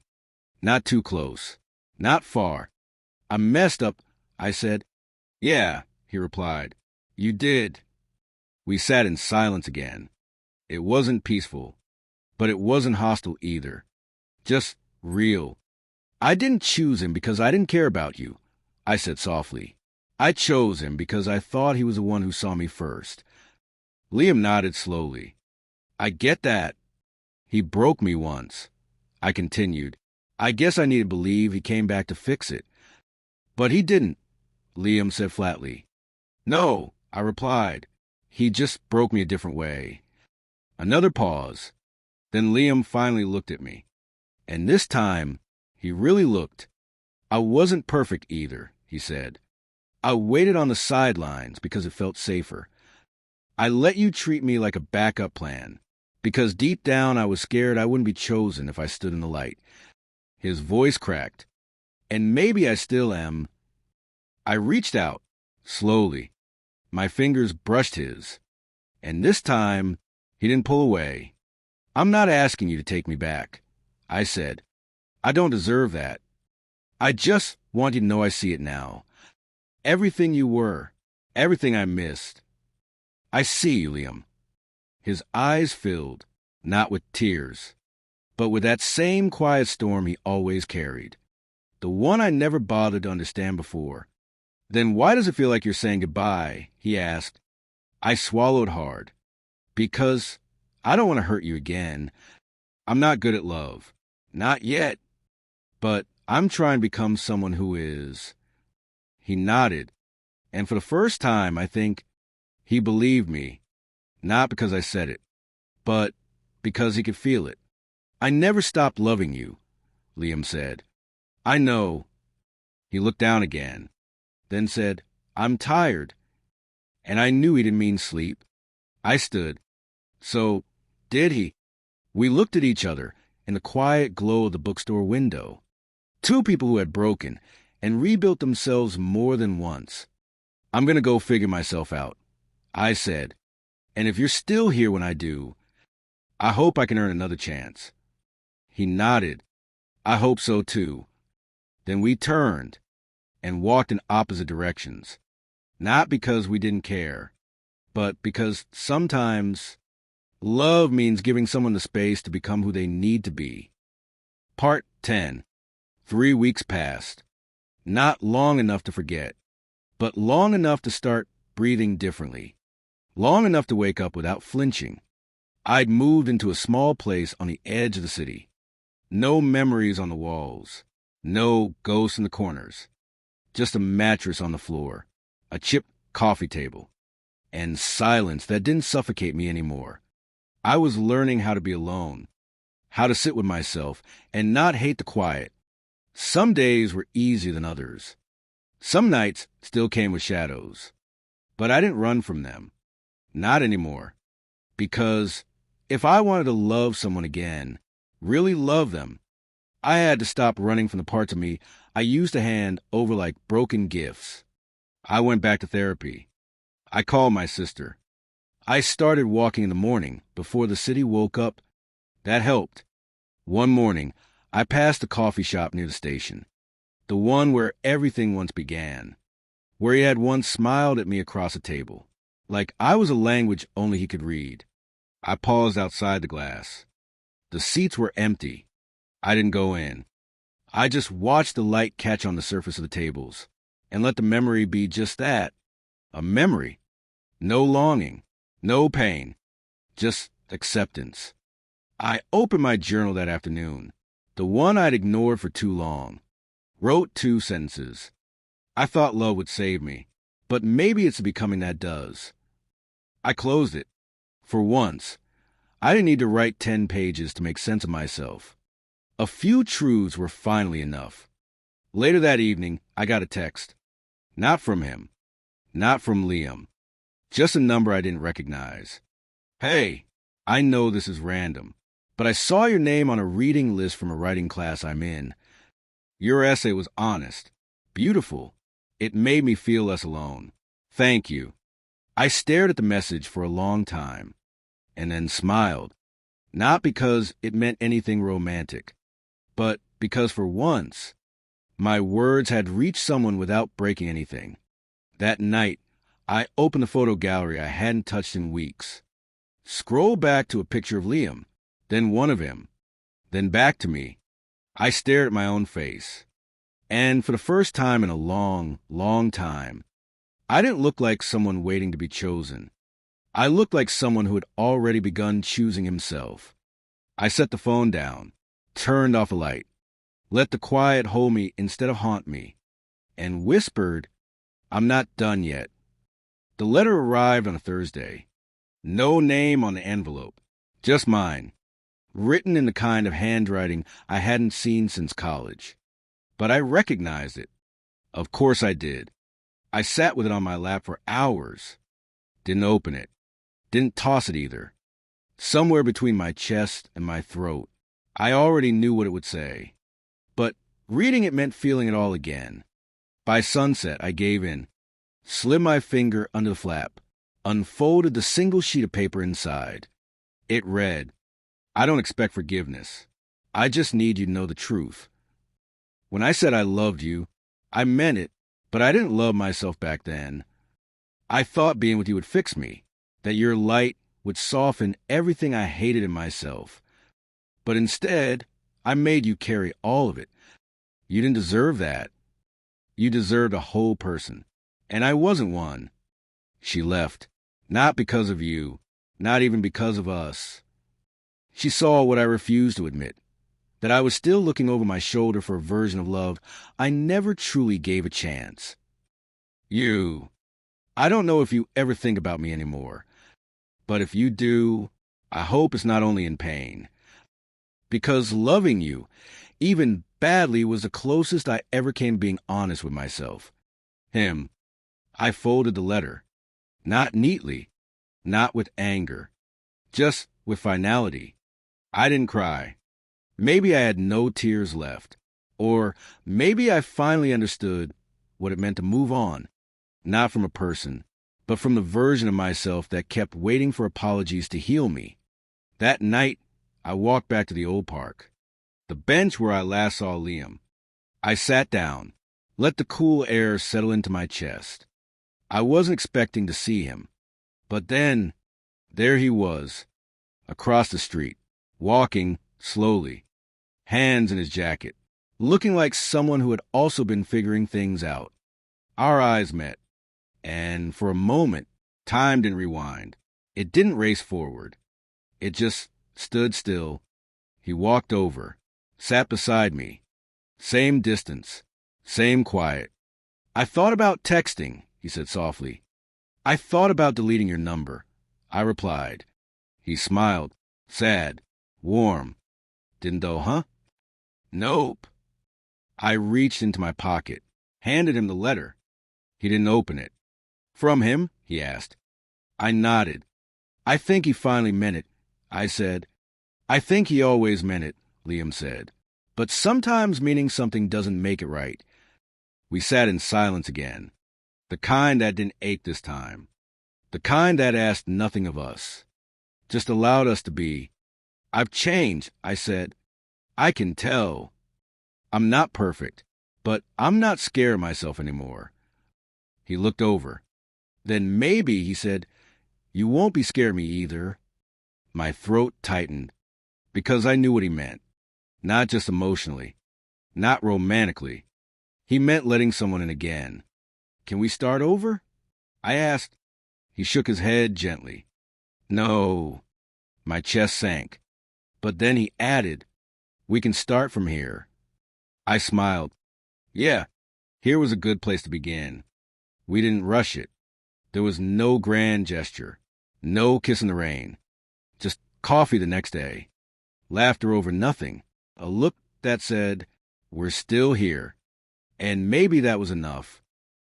Not too close. Not far. I messed up, I said. Yeah, he replied. You did. We sat in silence again. It wasn't peaceful, but it wasn't hostile either. Just real. I didn't choose him because I didn't care about you, I said softly. I chose him because I thought he was the one who saw me first. Liam nodded slowly. I get that. He broke me once. I continued. I guess I need to believe he came back to fix it. But he didn't, Liam said flatly. No, I replied. He just broke me a different way. Another pause. Then Liam finally looked at me. And this time, he really looked. I wasn't perfect either, he said. I waited on the sidelines because it felt safer. I let you treat me like a backup plan, because deep down I was scared I wouldn't be chosen if I stood in the light. His voice cracked. And maybe I still am. I reached out, slowly. My fingers brushed his. And this time, he didn't pull away. I'm not asking you to take me back, I said. I don't deserve that. I just want you to know I see it now. Everything you were, everything I missed. I see you, Liam. His eyes filled, not with tears, but with that same quiet storm he always carried. The one I never bothered to understand before. Then why does it feel like you're saying goodbye? He asked. I swallowed hard. Because I don't want to hurt you again. I'm not good at love. Not yet. but I'm trying to become someone who is. He nodded, and for the first time, I think he believed me, not because I said it, but because he could feel it. I never stopped loving you, Liam said. I know. He looked down again, then said, I'm tired. And I knew he didn't mean sleep. I stood. So, did he? We looked at each other in the quiet glow of the bookstore window. Two people who had broken and rebuilt themselves more than once. I'm going to go figure myself out, I said. And if you're still here when I do, I hope I can earn another chance. He nodded. I hope so too. Then we turned and walked in opposite directions. Not because we didn't care, but because sometimes love means giving someone the space to become who they need to be. Part 10. 3 weeks passed. Not long enough to forget, but long enough to start breathing differently. Long enough to wake up without flinching. I'd moved into a small place on the edge of the city. No memories on the walls. No ghosts in the corners. Just a mattress on the floor. A chipped coffee table, and silence that didn't suffocate me anymore. I was learning how to be alone, how to sit with myself and not hate the quiet. Some days were easier than others. Some nights still came with shadows, but I didn't run from them. Not anymore. Because if I wanted to love someone again, really love them, I had to stop running from the parts of me I used to hand over like broken gifts. I went back to therapy. I called my sister. I started walking in the morning before the city woke up. That helped. One morning, I passed a coffee shop near the station, the one where everything once began, where he had once smiled at me across a table, like I was a language only he could read. I paused outside the glass. The seats were empty. I didn't go in. I just watched the light catch on the surface of the tables and let the memory be just that, a memory. No longing, no pain, just acceptance. I opened my journal that afternoon, the one I'd ignored for too long. Wrote 2 sentences. I thought love would save me, but maybe it's the becoming that does. I closed it. For once, I didn't need to write 10 pages to make sense of myself. A few truths were finally enough. Later that evening, I got a text. Not from him. Not from Liam. Just a number I didn't recognize. Hey, I know this is random, but I saw your name on a reading list from a writing class I'm in. Your essay was honest, beautiful. It made me feel less alone. Thank you. I stared at the message for a long time, and then smiled. Not because it meant anything romantic, but because for once, my words had reached someone without breaking anything. That night, I opened the photo gallery I hadn't touched in weeks. Scroll back to a picture of Liam, then one of him, then back to me. I stared at my own face. And for the first time in a long, long time, I didn't look like someone waiting to be chosen. I looked like someone who had already begun choosing himself. I set the phone down, turned off a light, let the quiet hold me instead of haunt me, and whispered, I'm not done yet. The letter arrived on a Thursday. No name on the envelope, just mine, written in the kind of handwriting I hadn't seen since college. But I recognized it. Of course I did. I sat with it on my lap for hours. Didn't open it. Didn't toss it either. Somewhere between my chest and my throat, I already knew what it would say. But reading it meant feeling it all again. By sunset, I gave in, slid my finger under the flap, unfolded the single sheet of paper inside. It read, I don't expect forgiveness. I just need you to know the truth. When I said I loved you, I meant it, but I didn't love myself back then. I thought being with you would fix me, that your light would soften everything I hated in myself. But instead, I made you carry all of it. You didn't deserve that. You deserved a whole person, and I wasn't one. She left, not because of you, not even because of us. She saw what I refused to admit, that I was still looking over my shoulder for a version of love I never truly gave a chance. I don't know if you ever think about me anymore, but if you do, I hope it's not only in pain. Because loving you, even badly, was the closest I ever came being honest with myself. Him. I folded the letter. Not neatly, not with anger, just with finality. I didn't cry. Maybe I had no tears left. Or maybe I finally understood what it meant to move on, not from a person, but from the version of myself that kept waiting for apologies to heal me. That night, I walked back to the old park, the bench where I last saw Liam. I sat down, let the cool air settle into my chest. I wasn't expecting to see him, but then, there he was, across the street, walking slowly, hands in his jacket, looking like someone who had also been figuring things out. Our eyes met, and for a moment, time didn't rewind. It didn't race forward. It just stood still. He walked over, sat beside me. Same distance, same quiet. I thought about texting, he said softly. I thought about deleting your number. I replied. He smiled, sad, warm. Didn't though, huh? Nope. I reached into my pocket, handed him the letter. He didn't open it. From him? He asked. I nodded. I think he finally meant it, I said. I think he always meant it, Liam said. But sometimes meaning something doesn't make it right. We sat in silence again. The kind that didn't ache this time. The kind that asked nothing of us. Just allowed us to be. I've changed, I said. I can tell. I'm not perfect, but I'm not scared of myself anymore. He looked over. Then maybe, he said, you won't be scared of me either. My throat tightened, because I knew what he meant. Not just emotionally, not romantically. He meant letting someone in again. Can we start over? I asked. He shook his head gently. No. My chest sank. But then he added, we can start from here. I smiled. Yeah, here was a good place to begin. We didn't rush it. There was no grand gesture, no kiss in the rain. Just coffee the next day. Laughter over nothing. A look that said, we're still here. And maybe that was enough.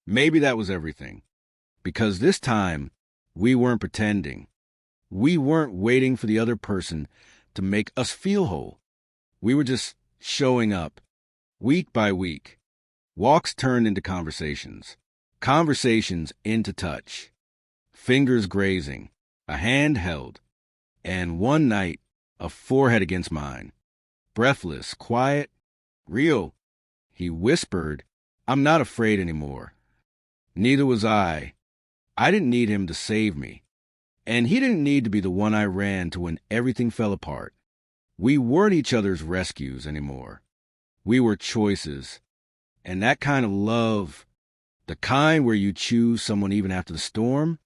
Maybe that was everything. Because this time, we weren't pretending. We weren't waiting for the other person to make us feel whole. We were just showing up, week by week. Walks turned into conversations. Conversations into touch. Fingers grazing. A hand held. And one night, a forehead against mine. Breathless, quiet, real. He whispered, I'm not afraid anymore. Neither was I. I didn't need him to save me. And he didn't need to be the one I ran to when everything fell apart. We weren't each other's rescues anymore. We were choices. And that kind of love, the kind where you choose someone even after the storm,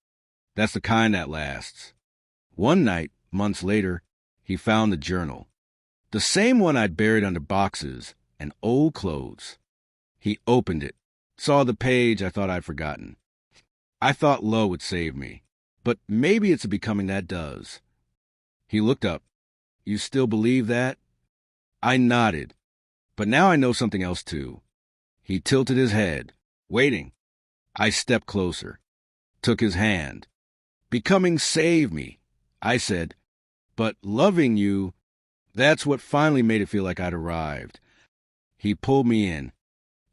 that's the kind that lasts. One night, months later, he found the journal. The same one I'd buried under boxes and old clothes. He opened it, saw the page I thought I'd forgotten. I thought love would save me, but maybe it's a becoming that does. He looked up. You still believe that? I nodded, but now I know something else too. He tilted his head, waiting. I stepped closer, took his hand. Becoming saved me, I said, but loving you, that's what finally made it feel like I'd arrived. He pulled me in,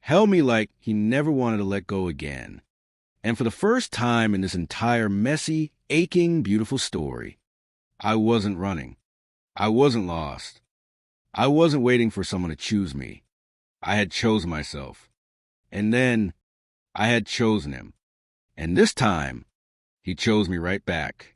held me like he never wanted to let go again. And for the first time in this entire messy, aching, beautiful story, I wasn't running. I wasn't lost. I wasn't waiting for someone to choose me. I had chosen myself. And then I had chosen him. And this time, he chose me right back.